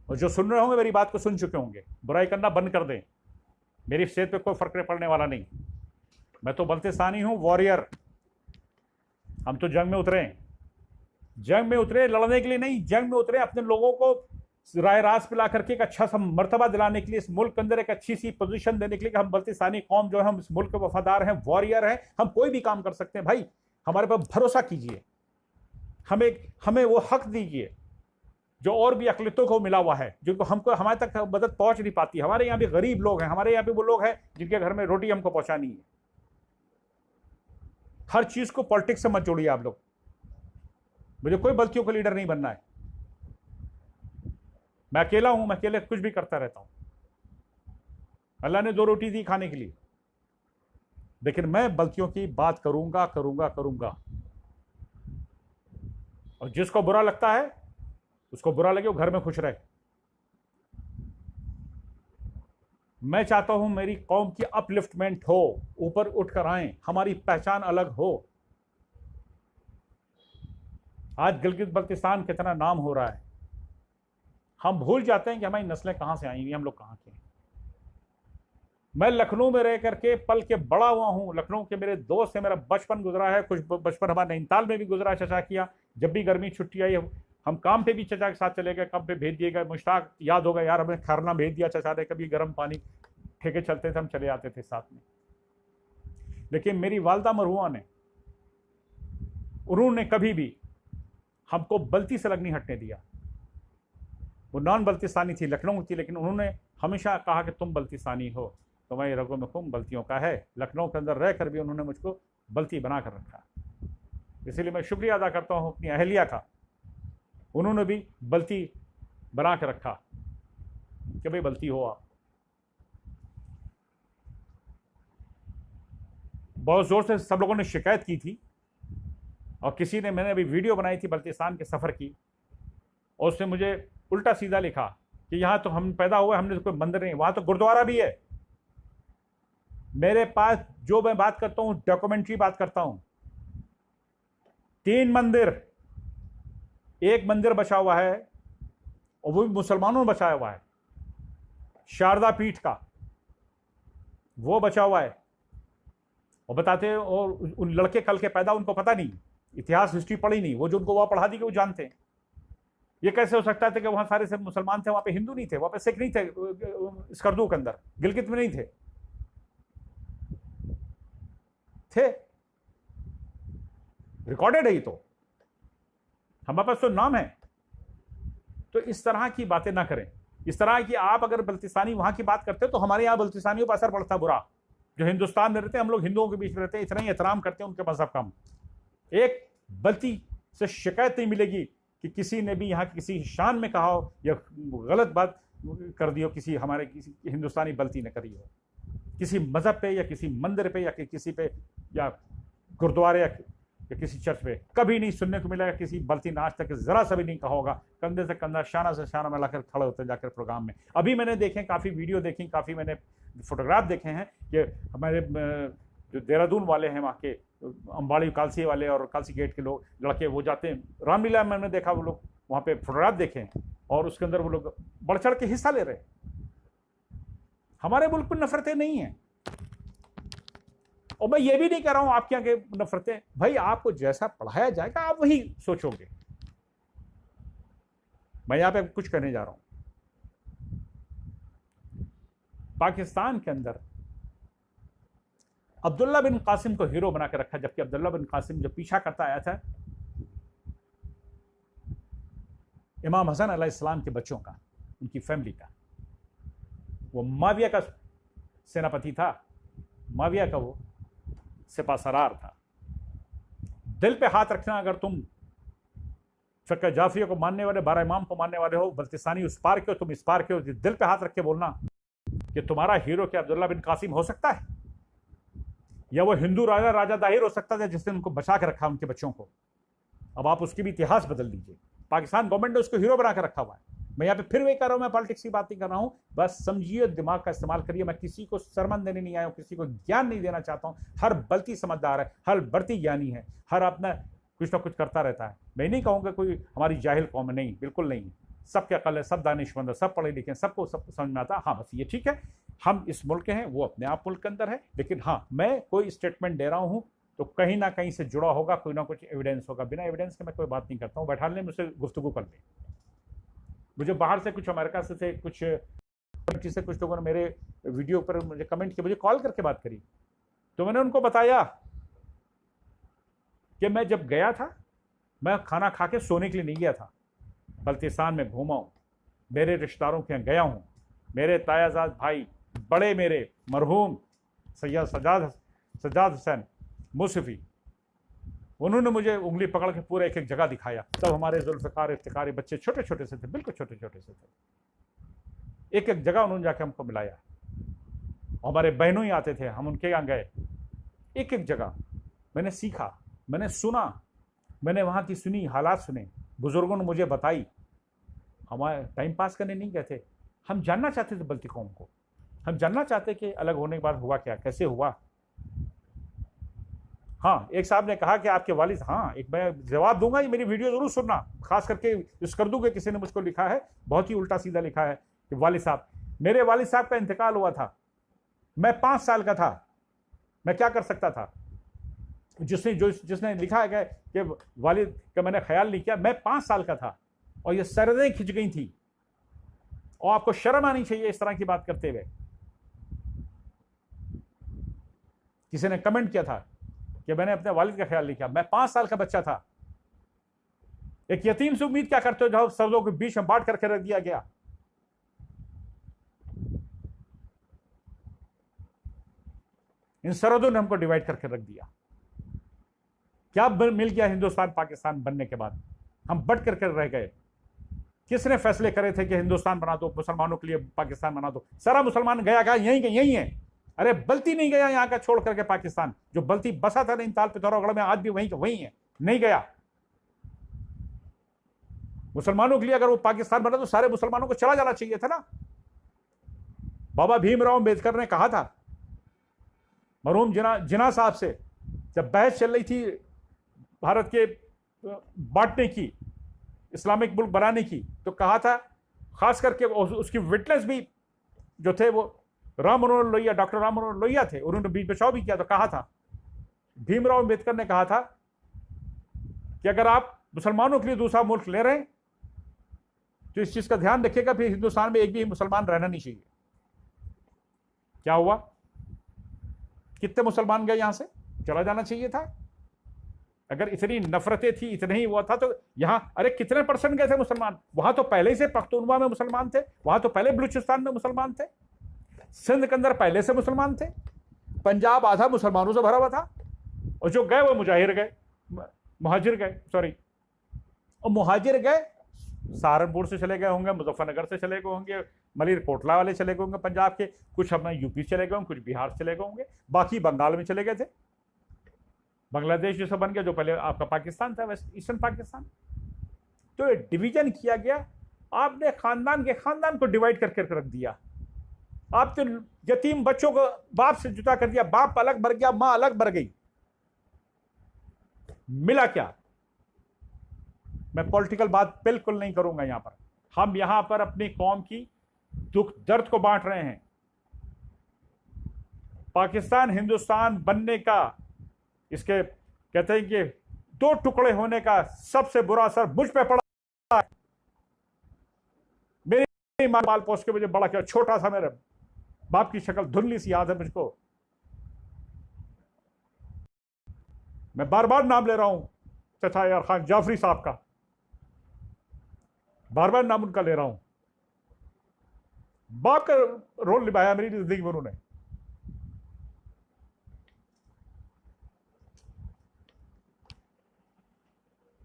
A: और जो सुन रहे होंगे मेरी बात को सुन चुके होंगे। बुराई करना बंद कर दें। मेरी सेहत पे कोई फर्क नहीं पड़ने वाला नहीं। मैं तो बल्तिस्तानी हूं, वॉरियर। हम तो जंग में उतरे, जंग में उतरे लड़ने के लिए नहीं, जंग में उतरे अपने लोगों को राय रास पिला करके एक अच्छा सा मर्तबा दिलाने के लिए, इस मुल्क के अंदर एक अच्छी सी पोजीशन देने के लिए कि हम बल्तिस्तानी कौम जो है, हम इस मुल्क के वफादार हैं, वॉरियर हैं, हम कोई भी काम कर सकते हैं। भाई हमारे पर भरोसा कीजिए, हमें वो हक दीजिए जो और भी अक़लियतों को मिला हुआ है, जिनको हमको हमारे तक मदद पहुंच नहीं पाती। हमारे यहाँ भी गरीब लोग हैं, हमारे यहाँ भी वो लोग हैं जिनके घर में रोटी हमको पहुंचानी है। हर चीज को पॉलिटिक्स से मत जोड़िए आप लोग। मुझे कोई बल्तियों का लीडर नहीं बनना है। मैं अकेला हूं, मैं अकेले कुछ भी करता रहता हूं। अल्लाह ने 2 रोटी दी खाने के लिए, लेकिन मैं बल्तियों की बात करूंगा करूंगा करूंगा। और जिसको बुरा लगता है उसको बुरा लगे, वो घर में खुश रहे। मैं चाहता हूं मेरी कौम की अपलिफ्टमेंट हो, ऊपर उठकर आए, हमारी पहचान अलग हो। आज गिलगित बल्तिस्तान कितना नाम हो रहा है, हम भूल जाते हैं कि हमारी नस्लें कहां से आई हुई, हम लोग कहां के हैं। मैं लखनऊ में रह करके पल के बड़ा हुआ हूं। लखनऊ के मेरे दोस्त हैं, मेरा बचपन गुजरा है, कुछ बचपन हमारा नैनीताल में भी गुजरा, चचा किया। जब भी गर्मी छुट्टी आई, हम काम पे भी चचा के साथ चले गए, काम पे भेज दिए गए। मुश्ताक याद होगा यार, हमें खरना भेज दिया चचा ने, कभी गर्म पानी ठेके चलते थे, हम चले आते थे साथ में। लेकिन मेरी वालदा मरहुआ ने, उन्होंने कभी भी हमको बल्ती से लग नहीं हटने दिया। वो नॉन बल्तिस्तानी थी, लखनऊ थी, लेकिन उन्होंने हमेशा कहा कि तुम बल्तिस्तानी हो, तुम्हारी रगों में खून बल्तियों का है। लखनऊ के अंदर रह कर भी उन्होंने मुझको बल्ती बना कर रखा। इसीलिए मैं शुक्रिया अदा करता हूं अपनी अहलिया का, उन्होंने भी बल्ती बना के रखा कि भाई बल्ती हो आप। बहुत जोर से सब लोगों ने शिकायत की थी, और किसी ने, मैंने अभी वीडियो बनाई थी बल्तिस्तान के सफ़र की, और उसने मुझे उल्टा सीधा लिखा कि यहाँ तो हम पैदा हुए, हमने तो कोई मंदिर नहीं, वहाँ तो गुरुद्वारा भी है। मेरे पास जो मैं बात करता हूँ डॉक्यूमेंट्री बात करता हूँ। 3 मंदिर, एक मंदिर बचा हुआ है और वो भी मुसलमानों ने बचाया हुआ है, शारदा पीठ का, वो बचा हुआ है। और बताते हैं, और उन लड़के कल के पैदा, उनको पता नहीं, इतिहास हिस्ट्री पढ़ी नहीं, वो जो उनको वहां पढ़ा दी कि वो जानते हैं। ये कैसे हो सकता था कि वहां सारे सब मुसलमान थे, वहां पे हिंदू नहीं थे, वहां पे सिख नहीं थे, स्कर्दू के अंदर गिलगित में नहीं थे, थे, रिकॉर्डेड है ये तो, हमारे पास तो नाम है। तो इस तरह की बातें ना करें। इस तरह की आप अगर बल्तिस्तानी वहां की बात करते हो तो हमारे यहां बल्तिस्तानियों पर असर पड़ता बुरा। जो हिंदुस्तान में रहते हैं, हम लोग हिंदुओं के बीच में रहते हैं, इतना ही एहतराम करते हैं उनके मजहब का। एक बल्ती से शिकायत नहीं मिलेगी कि किसी ने भी यहाँ किसी शान में कहा हो या गलत बात कर दी हो, किसी हमारे किसी हिंदुस्तानी बल्ती ने करी हो, किसी मजहब पे या किसी मंदिर पे या किसी पे या गुरुद्वारे या किसी चर्च पे कभी नहीं सुनने को मिलेगा। किसी बल्ती ने आज तक जरा सा भी नहीं कहा होगा, कंधे से कंधा, शाना से शाना मिलाकर खड़े होते जाकर प्रोग्राम में। अभी मैंने देखे, काफ़ी वीडियो देखी, काफ़ी मैंने फोटोग्राफ देखे हैं कि हमारे जो देहरादून वाले हैं, वहाँ के अंबाड़ी कालसी वाले और कालसी गेट के लोग, लड़के, वो जाते हैं रामलीला में, मैंने देखा वो लोग वहाँ पे फोटोग्राफ देखे हैं, और उसके अंदर वो लोग बढ़ चढ़ के हिस्सा ले रहे हैं। हमारे मुल्क में नफरतें नहीं हैं, और मैं ये भी नहीं कह रहा हूं आपके आगे नफरतें, भाई आपको जैसा पढ़ाया जाएगा आप वही सोचोगे। मैं यहां पे कुछ करने जा रहा हूं। पाकिस्तान के अंदर अब्दुल्ला बिन कासिम को हीरो बना के रखा, जबकि अब्दुल्ला बिन कासिम जो पीछा करता आया था इमाम हसन अलैहिस्सलाम के बच्चों का, उनकी फैमिली का, वो माविया का सेनापति था, माविया का वो सिपासरार था। दिल पे हाथ रखना, अगर तुम फक़ह जाफरिया को मानने वाले, 12 इमाम को मानने वाले हो, बल्तिस्तानी उस पार के हो, तुम इस पार के हो, दिल पे हाथ रख के बोलना कि तुम्हारा हीरो क्या अब्दुल्ला बिन कासिम हो सकता है, या वो हिंदू राजा दाहिर हो सकता था जिसने उनको बचा के रखा उनके बच्चों को। अब आप उसकी भी इतिहास बदल दीजिए। पाकिस्तान गवर्नमेंट ने उसको हीरो बना के रखा हुआ है। मैं यहाँ पे फिर वही कर रहा हूँ, मैं पॉलिटिक्स की बात नहीं कर रहा हूँ, बस समझिए, दिमाग का इस्तेमाल करिए। मैं किसी को सरमन देने नहीं आया हूँ, किसी को ज्ञान नहीं देना चाहता हूँ। हर बल्ती समझदार है, हर बर्ती ज्ञानी है, हर अपना कुछ ना कुछ करता रहता है। मैं नहीं कहूँगा कोई हमारी जाहिल कौम है, नहीं, बिल्कुल नहीं। सबके अकल है, सब दानिशमंद है, सब पढ़े लिखे हैं, सबको सब समझ में आता है। हाँ, बस ये ठीक है, हम इस मुल्क के हैं, वो अपने आप मुल्क के अंदर है, लेकिन हाँ, मैं कोई स्टेटमेंट दे रहा हूँ तो कहीं ना कहीं से जुड़ा होगा, कोई ना कुछ एविडेंस होगा। बिना एविडेंस के मैं कोई बात नहीं करता हूँ। बैठा लें, मुझसे गुफ्तगू कर लें। मुझे बाहर से कुछ, अमेरिका से कुछ कंट्री से कुछ लोगों ने मेरे वीडियो पर मुझे कमेंट किया, मुझे कॉल करके बात करी, तो मैंने उनको बताया कि मैं जब गया था, मैं खाना खा के सोने के लिए नहीं गया था, बल्तिस्तान में घूमा हूँ, मेरे रिश्तेदारों के यहाँ गया हूँ। मेरे तायाजाद भाई, बड़े मेरे मरहूम सैयद सज्जाद हुसैन मुसफ़ी, उन्होंने मुझे उंगली पकड़ के पूरा एक एक जगह दिखाया। तब हमारे जुल्फ़िकार इफ्तिखारी बच्चे छोटे छोटे से थे, बिल्कुल छोटे छोटे से थे। एक एक जगह उन्होंने जाके हमको मिलाया। हमारे बहनों ही आते थे, हम उनके यहाँ गए, एक एक जगह मैंने सीखा, मैंने सुना, मैंने वहाँ की सुनी, हालात सुने, बुजुर्गों ने मुझे बताई। हमारे टाइम पास करने नहीं गए थे, हम जानना चाहते थे बल्ती कौम को, हम जानना चाहते कि अलग होने के बाद हुआ क्या, कैसे हुआ। हाँ, एक साहब ने कहा कि आपके वालिद, हाँ, एक मैं जवाब दूंगा, ये मेरी वीडियो जरूर सुनना, खास करके स्कर्दू के किसी ने मुझको लिखा है, बहुत ही उल्टा सीधा लिखा है कि वालिद साहब, मेरे वालिद साहब का इंतकाल हुआ था, मैं 5 साल का था, मैं क्या कर सकता था। जिसने लिखा है कि वालिद का मैंने ख्याल नहीं किया, मैं 5 साल का था और ये सरदें खिंच गई थी, और आपको शर्म आनी चाहिए इस तरह की बात करते हुए। किसी ने कमेंट किया था कि मैंने अपने वालिद का ख्याल नहीं किया, मैं 5 साल का बच्चा था। एक यतीम से उम्मीद क्या करते हो जब सरदों के बीच में बांट करके रख दिया गया। इन सरहदों ने हमको डिवाइड करके रख दिया। क्या मिल गया हिंदुस्तान पाकिस्तान बनने के बाद? हम बट कर रह गए। किसने फैसले करे थे कि हिंदुस्तान बना दो, मुसलमानों के लिए पाकिस्तान बना दो? सारा मुसलमान गया क्या? यही है। अरे बल्ती नहीं गया यहां का छोड़ करके पाकिस्तान। जो बल्ती बसा था नैनीताल पिथौरागढ़ में, आज भी वही है, नहीं गया। मुसलमानों के लिए अगर वो पाकिस्तान बना तो सारे मुसलमानों को चला जाना चाहिए था ना। बाबा भीमराव अंबेडकर ने कहा था मरहूम जिना साहब से, जब बहस चल रही थी भारत के बांटने की, इस्लामिक मुल्क बनाने की, तो कहा था, खास करके उसकी विटनेस भी जो थे वो राम मनोहर लोहिया, डॉक्टर राम मनोहर लोहिया थे, उन्होंने बीच बचाव भी किया। तो कहा था, भीमराव अंबेडकर ने कहा था कि अगर आप मुसलमानों के लिए दूसरा मुल्क ले रहे हैं तो इस चीज का ध्यान रखिएगा फिर हिंदुस्तान में एक भी मुसलमान रहना नहीं चाहिए। क्या हुआ? कितने मुसलमान गए यहां से? चला जाना चाहिए था। अगर इतनी नफरतें थी, इतना ही हुआ था, तो यहां अरे कितने परसेंट गए थे मुसलमान? वहां तो पहले से पख्तूनवा में मुसलमान थे, वहां तो पहले बलूचिस्तान में मुसलमान थे, सिंध के अंदर पहले से मुसलमान थे, पंजाब आधा मुसलमानों से भरा हुआ था, और जो गए वो मुहाजिर गए, सॉरी, और मुहाजिर गए सहारनपुर से चले गए होंगे, मुजफ्फरनगर से चले गए होंगे, मलीरकोटला वाले चले गए होंगे पंजाब के, कुछ अपना यूपी चले गए होंगे, कुछ बिहार चले गए होंगे, बाकी बंगाल में चले गए थे। बांग्लादेश जैसा बन गया जो पहले आपका पाकिस्तान था, वेस्ट ईस्टर्न पाकिस्तान। तो डिवीजन किया गया। आपने खानदान को डिवाइड करके रख दिया। आप तो यतीम बच्चों को बाप से जुदा कर दिया, बाप अलग मर गया, मां अलग मर गई। मिला क्या? मैं पॉलिटिकल बात बिल्कुल नहीं करूंगा यहां पर। हम यहां पर अपनी कौम की दुख दर्द को बांट रहे हैं। पाकिस्तान हिंदुस्तान बनने का, इसके कहते हैं कि दो टुकड़े होने का सबसे बुरा असर मुझ पे पड़ा। मेरी मां पाल पोस के मुझे बड़ा किया, छोटा सा, मेरे बाप की शक्ल धुंधली सी याद है मुझको। मैं बार बार नाम ले रहा हूं चाचा यार खान जाफरी साहब का, बार बार नाम उनका ले रहा हूं। बाप का रोल निभाया मेरी जिंदगी में उन्होंने।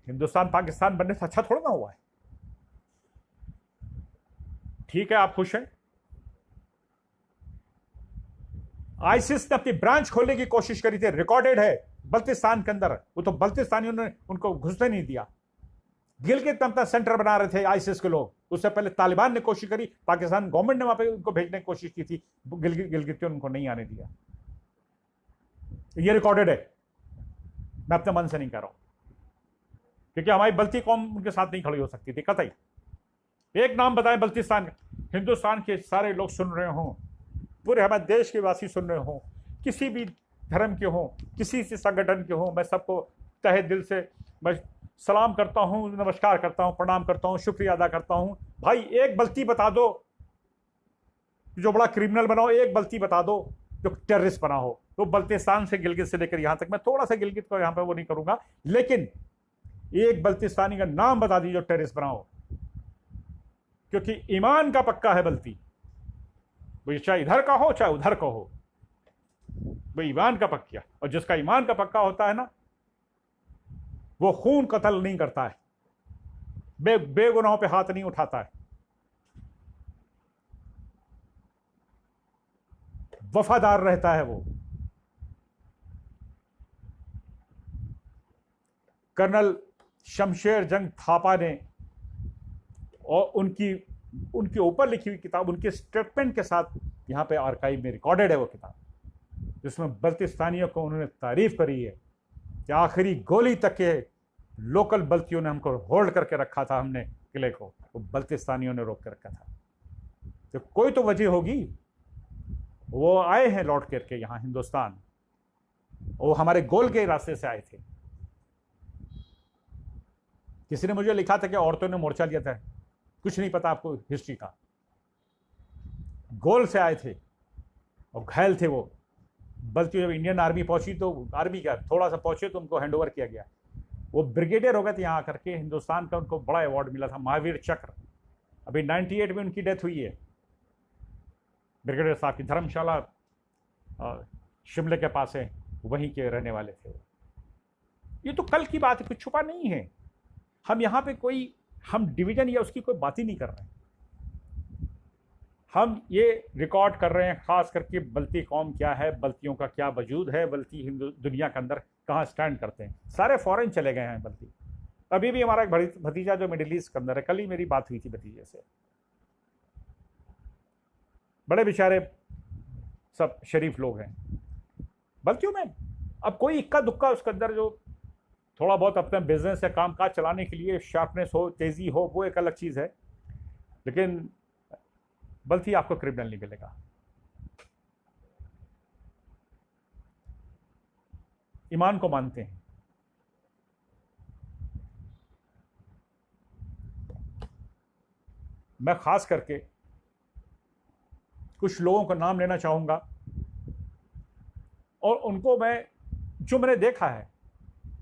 A: हिंदुस्तान पाकिस्तान बनने से अच्छा थोड़ा ना हुआ है। ठीक है, आप खुश हैं। आईसिस ने अपनी ब्रांच खोलने की कोशिश करी थी, रिकॉर्डेड है, बल्तिस्तान के अंदर। वो तो बल्तिस्तानियों ने उनको घुसने नहीं दिया। गिलगित में अपना सेंटर बना रहे थे आईसिस के लोग। उससे पहले तालिबान ने कोशिश करी, पाकिस्तान गवर्नमेंट ने वहां पे उनको भेजने की कोशिश की थी, गिलगित उनको नहीं आने दिया। ये रिकॉर्डेड है, मैं अपने मन से नहीं कह रहा हूं, क्योंकि हमारी बल्ती कौम उनके साथ नहीं खड़ी हो सकती थी कतई। एक नाम बताएं बल्तिस्तान, हिंदुस्तान के सारे लोग सुन रहे हों, पूरे हमारे देश के वासी सुन रहे हों, किसी भी धर्म के हों, किसी से संगठन के हों, मैं सबको तहे दिल से मैं सलाम करता हूं, नमस्कार करता हूं, प्रणाम करता हूं, शुक्रिया अदा करता हूं। भाई एक बल्ती बता दो जो बड़ा क्रिमिनल बना हो, एक बल्ती बता दो जो टेररिस्ट बना हो। तो बल्तिस्तान से गिलगित से लेकर यहां तक, मैं थोड़ा सा गिलगित को यहां पर वो नहीं करूंगा, लेकिन एक बल्तिस्तानी का नाम बता दीजिए जो टेररिस्ट बना हो, क्योंकि ईमान का पक्का है बल्ती। वो चाहे इधर का हो चाहे उधर का हो, वो ईमान का पक्का। और जिसका ईमान का पक्का होता है ना, वो खून कत्ल नहीं करता है, बेगुनाहों पे हाथ नहीं उठाता है, वफादार रहता है वो। कर्नल शमशेर जंग थापा ने, और उनके ऊपर लिखी हुई किताब, उनके स्टेटमेंट के साथ यहां पे आर्काइव में रिकॉर्डेड है वो किताब, जिसमें बल्तिस्तानियों को उन्होंने तारीफ करी है कि आखिरी गोली तक के लोकल बल्तियों ने हमको होल्ड करके रखा था, हमने किले को, वो बल्तिस्तानियों ने रोक के रखा था। तो कोई तो वजह होगी, वो आए हैं लौट करके यहां हिंदुस्तान, वो हमारे गोल के रास्ते से आए थे। किसी ने मुझे लिखा था कि औरतों ने मोर्चा लिया था, कुछ नहीं पता आपको हिस्ट्री का। गोल से आए थे और घायल थे वो। बल्कि जब इंडियन आर्मी पहुंची तो आर्मी का थोड़ा सा पहुंचे तो उनको हैंड ओवर किया गया। वो ब्रिगेडियर हो गए थे यहाँ आकर के, हिंदुस्तान का उनको बड़ा अवार्ड मिला था, महावीर चक्र। अभी 98 में उनकी डेथ हुई है। ब्रिगेडियर साहब की धर्मशाला शिमले के पास है, वहीं के रहने वाले थे। ये तो कल की बात है, कुछ छुपा नहीं है। हम यहाँ पे हम डिवीजन या उसकी कोई बात ही नहीं कर रहे हैं। हम ये रिकॉर्ड कर रहे हैं खास करके बल्ती कौम क्या है, बल्तियों का क्या वजूद है, बल्ती हिंदू दुनिया के अंदर कहाँ स्टैंड करते हैं। सारे फॉरेन चले गए हैं बल्ती। अभी भी हमारा एक भतीजा जो मिडिल ईस्ट के अंदर है, कल ही मेरी बात हुई थी भतीजे से, बड़े बेचारे सब शरीफ लोग हैं बल्तियों में। अब कोई इक्का दुक्का उसके अंदर जो थोड़ा बहुत अपने बिजनेस या काम काज चलाने के लिए शार्पनेस हो, तेजी हो, वो एक अलग चीज है, लेकिन बल्कि आपको क्रिमिनल नहीं मिलेगा। ईमान को मानते हैं। मैं खास करके कुछ लोगों का नाम लेना चाहूंगा और उनको जो मैंने देखा है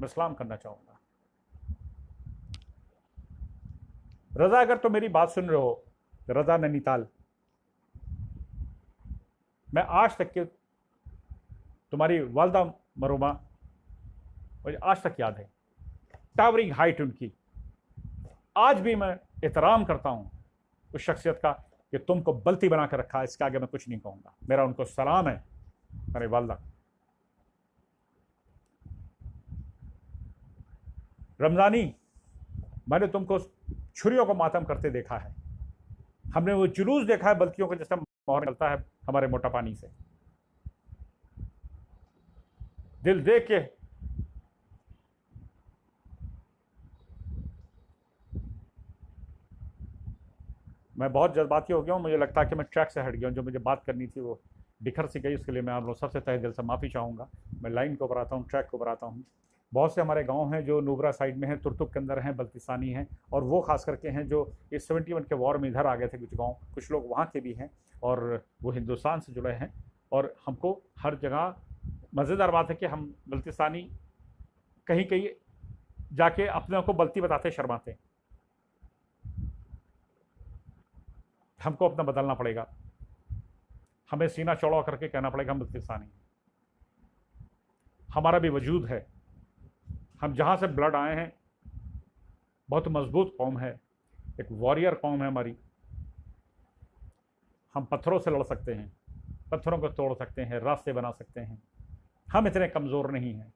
A: मैं सलाम करना चाहूंगा। रजा, अगर तो मेरी बात सुन रहे हो, रजा नैनीताल, मैं आज तक के तुम्हारी वालदा मरूमा मुझे आज तक याद है, टावरिंग हाइट उनकी। आज भी मैं एहतराम करता हूं उस शख्सियत का कि तुमको बल्ती बना कर रखा है, इसके आगे मैं कुछ नहीं कहूंगा। मेरा उनको सलाम है। मेरे वालदा रमजानी, मैंने तुमको छुरियों को मातम करते देखा है। हमने वो जुलूस देखा है बल्तियों को, जैसे मोहर निकलता है हमारे मोटा पानी से। दिल देख के मैं बहुत जज्बाती हो गया हूं। मुझे लगता है कि मैं ट्रैक से हट गया हूं। जो मुझे बात करनी थी वो बिखर सी गई। उसके लिए मैं आप लोग सबसे तहे दिल से माफ़ी चाहूँगा। मैं लाइन को बढ़ाता हूँ, ट्रैक को बढ़ाता हूँ। बहुत से हमारे गांव हैं जो नुब्रा साइड में हैं, तुर्तुक के अंदर हैं, बल्तिस्तानी हैं, और वो खास करके हैं जो इस 71 के वॉर में इधर आ गए थे कुछ गांव। कुछ लोग वहाँ के भी हैं और वो हिंदुस्तान से जुड़े हैं। और हमको हर जगह मज़ेदार बात है कि हम बल्तिस्तानी कहीं कहीं जाके अपने को बल्ती बताते शर्माते। हमको अपना बदलना पड़ेगा। हमें सीना चौड़ा करके कहना पड़ेगा हम बल्तिस्तानी, हमारा भी वजूद है। हम जहाँ से ब्लड आए हैं, बहुत मजबूत कौम है, एक वॉरियर कौम है हमारी। हम पत्थरों से लड़ सकते हैं, पत्थरों को तोड़ सकते हैं, रास्ते बना सकते हैं। हम इतने कमज़ोर नहीं हैं।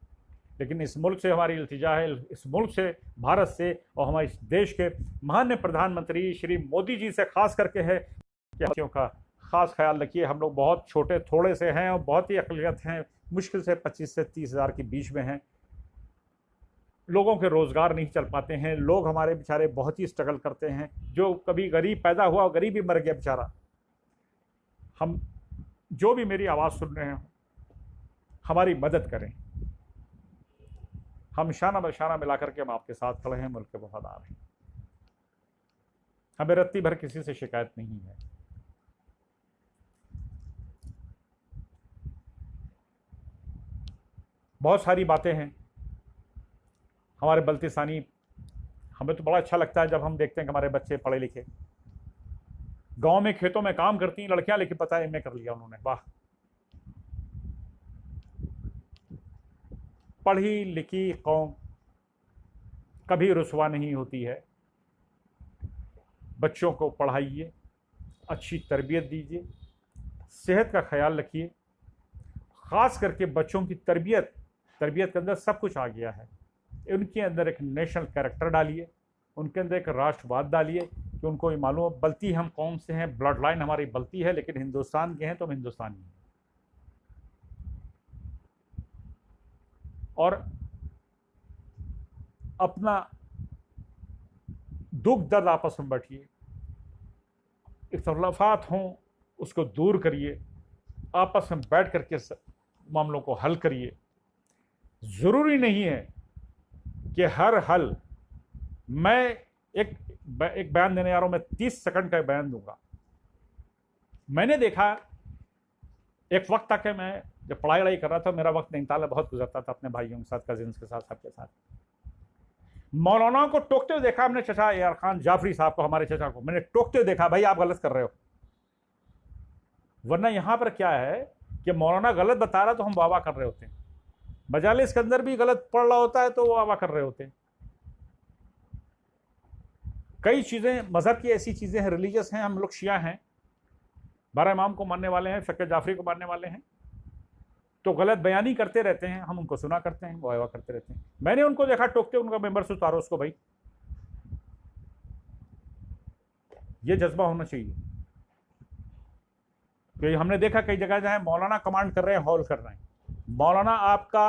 A: लेकिन इस मुल्क से हमारी इल्तिजा है, इस मुल्क से, भारत से और हमारे इस देश के माननीय प्रधानमंत्री श्री मोदी जी से खास करके है कि बच्चियों का खास ख्याल रखिए। हम लोग बहुत छोटे थोड़े से हैं और बहुत ही अक़लियत हैं, मुश्किल से 25 से 30 हज़ार के बीच में हैं। लोगों के रोज़गार नहीं चल पाते हैं। लोग हमारे बेचारे बहुत ही स्ट्रगल करते हैं। जो कभी गरीब पैदा हुआ और गरीब ही मर गया बेचारा। हम जो भी मेरी आवाज़ सुन रहे हैं, हमारी मदद करें। हम शाना बशाना मिला करके हम आपके साथ खड़े हैं, मुल्क के वफादार हैं। हमें रत्ती भर किसी से शिकायत नहीं है। बहुत सारी बातें हैं हमारे बल्तिस्तानी। हमें तो बड़ा अच्छा लगता है जब हम देखते हैं कि हमारे बच्चे पढ़े लिखे गांव में खेतों में काम करती हैं लड़कियां, लेकिन पता है एमए कर लिया उन्होंने। वाह, पढ़ी लिखी कौम कभी रुसवा नहीं होती है। बच्चों को पढ़ाइए, अच्छी तरबियत दीजिए, सेहत का ख्याल रखिए। ख़ास करके बच्चों की तरबियत के अंदर सब कुछ आ गया है। उनके अंदर एक नेशनल कैरेक्टर डालिए, उनके अंदर एक राष्ट्रवाद डालिए कि उनको ये मालूम है बल्ती हम कौन से हैं, ब्लड लाइन हमारी बल्ती है, लेकिन हिंदुस्तान के हैं तो हम हिंदुस्तानी हैं। और अपना दुख दर्द आपस में बांटिए, इख्तलाफात हों उसको दूर करिए, आपस में बैठ करके मामलों को हल करिए। ज़रूरी नहीं है कि हर हल मैं एक बयान देने जा रहा हूं, मैं 30 सेकंड का बयान दूंगा। मैंने देखा एक वक्त तक मैं जब पढ़ाई वढ़ाई कर रहा था, मेरा वक्त नैनीताल में बहुत गुजरता था अपने भाइयों के साथ, कजिन्स के साथ, सबके साथ। मौलाना को टोकते हुए देखा हमने, चचा यार खान जाफरी साहब को, हमारे चचा को मैंने टोकते हुए देखा, भाई आप गलत कर रहे हो। वरना यहां पर क्या है कि मौलाना गलत बता रहा तो हम वाह वाह कर रहे होते हैं। मजालिस के अंदर भी गलत पढ़ रहा होता है तो वो आवा कर रहे होते हैं। कई चीज़ें मज़हब की ऐसी चीज़ें हैं, रिलीजियस हैं, हम लोग शिया हैं, 12 इमाम को मानने वाले हैं, फ़िक़्ह जाफ़री को मानने वाले हैं, तो गलत बयानी करते रहते हैं, हम उनको सुना करते हैं, वो आवा करते रहते हैं। मैंने उनको देखा टोकते, उनका मेंबर से उतारो उसको भाई। ये जज्बा होना चाहिए। क्योंकि हमने देखा कई जगह जहाँ मौलाना कमांड कर रहे हैं, हॉल कर रहे हैं। मौलाना आपका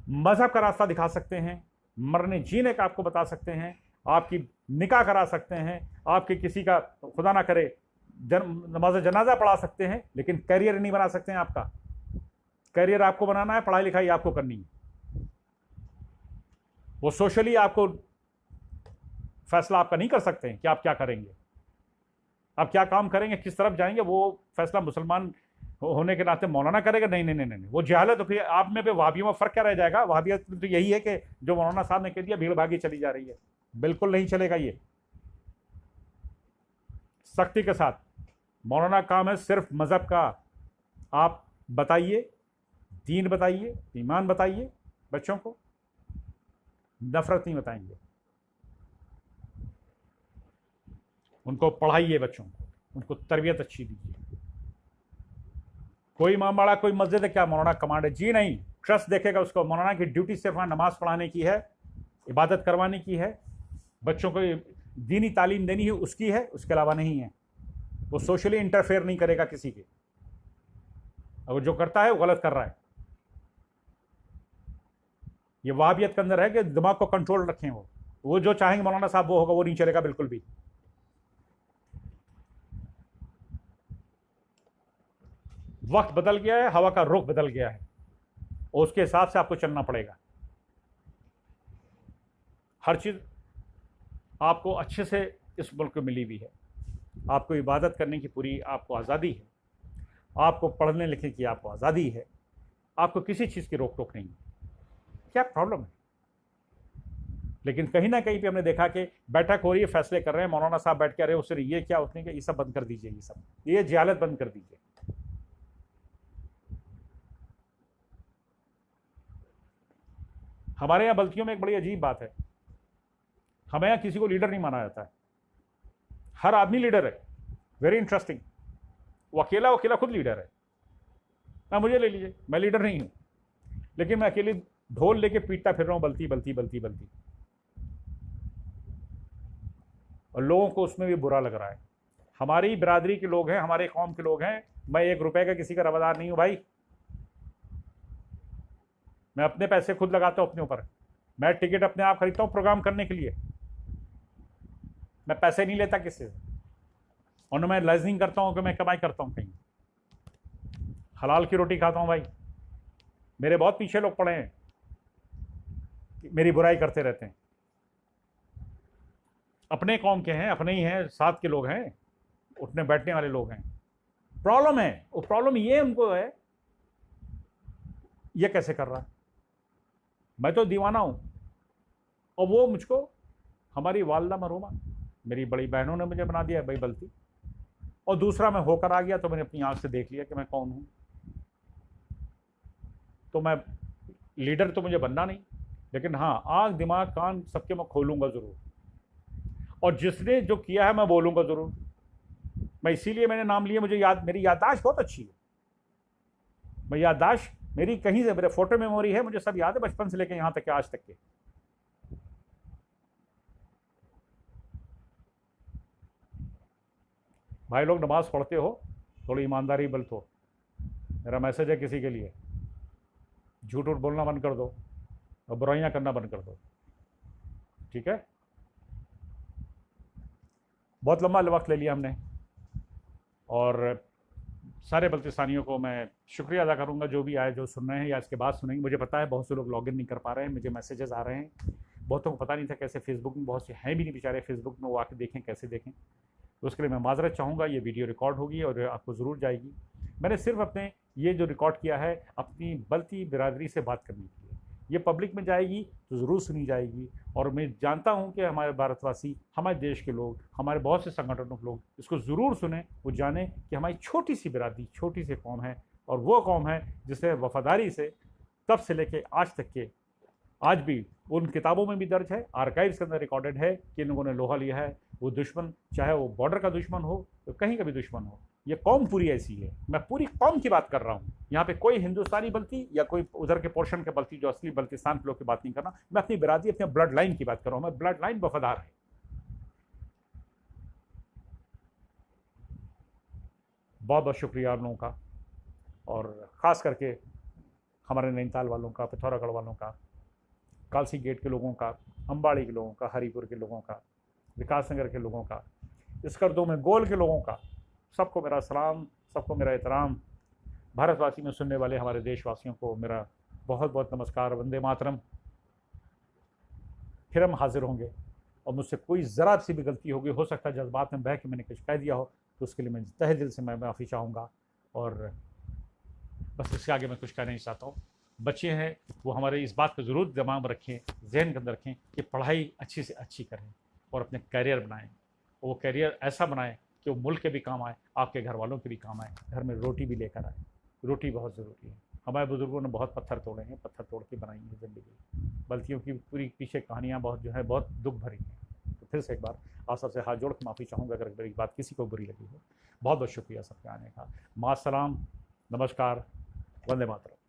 A: मजहब का रास्ता दिखा सकते हैं, मरने जीने का आपको बता सकते हैं, आपकी निकाह करा सकते हैं, आपके किसी का खुदा ना करे नमाज जनाजा पढ़ा सकते हैं, लेकिन करियर नहीं बना सकते हैं। आपका करियर आपको बनाना है, पढ़ाई लिखाई आपको करनी है। वो सोशली आपको फैसला आपका नहीं कर सकते हैं कि आप क्या करेंगे, आप क्या काम करेंगे, किस तरफ जाएंगे। वो फैसला मुसलमान होने के नाते मौलाना करेगा? नहीं नहीं नहीं नहीं, वो जहालत। तो फिर आप में पे वहाबियों में फ़र्क क्या रह जाएगा? वहाबियत तो यही है कि जो मौलाना साहब ने कह दिया भीड़ भागी चली जा रही है। बिल्कुल नहीं चलेगा ये, सख्ती के साथ। मौलाना काम है सिर्फ मज़हब का आप बताइए, दीन बताइए, ईमान बताइए बच्चों को, नफरत नहीं बताएंगे। उनको पढ़ाइए बच्चों को, उनको तरबियत अच्छी दीजिए। कोई इमाम बाड़ा, कोई मस्जिद है क्या मौलाना कमांड है? जी नहीं, ट्रस्ट देखेगा उसको। मौलाना की ड्यूटी सिर्फ नमाज पढ़ाने की है, इबादत करवाने की है, बच्चों को दीनी तालीम देनी है, उसकी है, उसके अलावा नहीं है। वो सोशली इंटरफेयर नहीं करेगा किसी के। अगर जो करता है वो गलत कर रहा है। ये वहाबियत के अंदर है कि दिमाग को कंट्रोल रखें। वो जो चाहेंगे मौलाना साहब वो होगा, वो नहीं चलेगा बिल्कुल भी। वक्त बदल गया है, हवा का रुख बदल गया है, और उसके हिसाब से आपको चलना पड़ेगा। हर चीज़ आपको अच्छे से इस मुल्क में मिली हुई है। आपको इबादत करने की पूरी आपको आज़ादी है, आपको पढ़ने लिखने की आपको आज़ादी है, आपको किसी चीज़ की रोक टोक नहीं है। क्या प्रॉब्लम है? लेकिन कहीं ना कहीं पे हमने देखा कि बैठक हो रही है, फैसले कर रहे हैं, मौलाना साहब बैठ के रहे, उससे ये क्या उसने क्या, ये सब बंद कर दीजिए, ये सब ये जहालत बंद कर दीजिए। हमारे यहाँ बल्तियों में एक बड़ी अजीब बात है, हमें यहाँ किसी को लीडर नहीं माना जाता है, हर आदमी लीडर है। Very interesting. वो अकेला खुद लीडर है। ना मुझे ले लीजिए, मैं लीडर नहीं हूं, लेकिन मैं अकेले ढोल लेके पीटता फिर रहा हूं, बल्ती बल्ती बल्ती बल्ती, और लोगों को उसमें भी बुरा लग रहा है। हमारी बिरादरी के लोग हैं, हमारे कौम के लोग हैं। मैं 1 रुपए का किसी का रवादार नहीं हूं भाई। मैं अपने पैसे खुद लगाता हूं अपने ऊपर। मैं टिकट अपने आप खरीदता हूं प्रोग्राम करने के लिए। मैं पैसे नहीं लेता किसी से, और न मैं लाइजनिंग करता हूं कि मैं कमाई करता हूं कहीं। हलाल की रोटी खाता हूं भाई। मेरे बहुत पीछे लोग पड़े हैं, मेरी बुराई करते रहते हैं। अपने कौम के हैं, अपने ही हैं, साथ के लोग हैं, उठने बैठने वाले लोग हैं। प्रॉब्लम है, वो प्रॉब्लम ये उनको है, ये कैसे कर रहा है? मैं तो दीवाना हूं, और वो मुझको, हमारी वालदा मरहुमा, मेरी बड़ी बहनों ने मुझे बना दिया भाई बल्ती। और दूसरा, मैं होकर आ गया तो मैंने अपनी आंख से देख लिया कि मैं कौन हूं। तो मैं लीडर तो मुझे बनना नहीं, लेकिन हाँ, आंख दिमाग कान सबके मैं खोलूंगा जरूर, और जिसने जो किया है मैं बोलूंगा जरूर। मैं इसीलिए मैंने नाम लिया, मुझे मेरी याददाश्त बहुत अच्छी है। मैं याददाश्त मेरी कहीं से, मेरे फोटो मेमोरी है, मुझे सब याद है, बचपन से लेकर यहां तक के आज तक के। भाई लोग नमाज पढ़ते हो, थोड़ी ईमानदारी बरतो। मेरा मैसेज है किसी के लिए, झूठ उठ बोलना बंद कर दो और बुराइयां करना बंद कर दो, ठीक है? बहुत लंबा वक्त ले लिया हमने, और सारे बल्तिस्तानियों को मैं शुक्रिया अदा करूंगा, जो भी आए, जो सुन रहे हैं या इसके बाद सुनेंगे। मुझे पता है बहुत से लोग लॉगिन नहीं कर पा रहे हैं, मुझे मैसेजेस आ रहे हैं, बहुतों को पता नहीं था कैसे। फेसबुक में बहुत से हैं भी नहीं बेचारे, फेसबुक में वो आके देखें, कैसे देखें। तो उसके लिए मैं माजरत चाहूँगा। ये वीडियो रिकॉर्ड होगी और आपको ज़रूर जाएगी। मैंने सिर्फ अपने ये जो रिकॉर्ड किया है अपनी बल्ती बिरादरी से बात करने के लिए, ये पब्लिक में जाएगी तो ज़रूर सुनी जाएगी। और मैं जानता हूँ कि हमारे भारतवासी, हमारे देश के लोग, हमारे बहुत से संगठनों के लोग इसको ज़रूर सुने, वो जाने कि हमारी छोटी सी बिरादरी, छोटी सी कौम है, और वो कौम है जिसे वफादारी से तब से लेके आज तक के, आज भी उन किताबों में भी दर्ज है, आर्काइव्स के अंदर रिकॉर्डेड है कि इन लोगों ने लोहा लिया है। वो दुश्मन, चाहे वो बॉर्डर का दुश्मन हो तो कहीं का भी दुश्मन हो, ये कौम पूरी ऐसी है। मैं पूरी कौम की बात कर रहा हूँ, यहाँ पे कोई हिंदुस्तानी बल्ती या कोई उधर के पोर्शन के बल्ती जो असली बल्तिस्तान के लोग की बात नहीं करना, मैं अपनी बिरादरी, अपने ब्लड लाइन की बात कर रहा हूँ। मैं ब्लड लाइन वफादार है। बहुत बहुत शुक्रिया आप लोगों का, और ख़ास करके हमारे नैनीताल वालों का, पिथौरागढ़ वालों का, कालसी गेट के लोगों का, अंबाड़ी के लोगों का, हरिपुर के लोगों का, विकास नगर के लोगों का, स्कर्दो में गोल के लोगों का, सबको मेरा सलाम, सबको मेरा एहतराम। भारतवासी में सुनने वाले हमारे देशवासियों को मेरा बहुत बहुत नमस्कार। वंदे मातरम। फिर हम हाजिर होंगे, और मुझसे कोई ज़रा सी भी गलती होगी, हो सकता है जज्बात में बह के मैंने कुछ कह दिया हो, तो उसके लिए मैं तहे दिल से मैं माफ़ी चाहूँगा। और बस इससे आगे मैं कुछ कहना नहीं चाहता हूँ। बच्चे हैं वो हमारे इस बात को ज़रूर दिमाग में रखें, जहन के अंदर रखें कि पढ़ाई अच्छी से अच्छी करें और अपने कैरियर बनाएं। और वो कैरियर ऐसा बनाएं कि वो मुल्क के भी काम आए, आपके घर वालों के भी काम आए, घर में रोटी भी लेकर आए। रोटी बहुत ज़रूरी है। हमारे बुज़ुर्गों ने बहुत पत्थर तोड़े हैं, पत्थर तोड़ के बनाई है ज़िंदगी। गलतियों की पूरी पीछे कहानियाँ बहुत जो है बहुत दुख भरी हैं। तो फिर से एक बार आप सबसे हाथ जोड़ के माफ़ी चाहूँगा अगर मेरी बात किसी को बुरी लगी हो। बहुत बहुत शुक्रिया सबके आने का। मास्सलाम, नमस्कार, वंदे मातरम।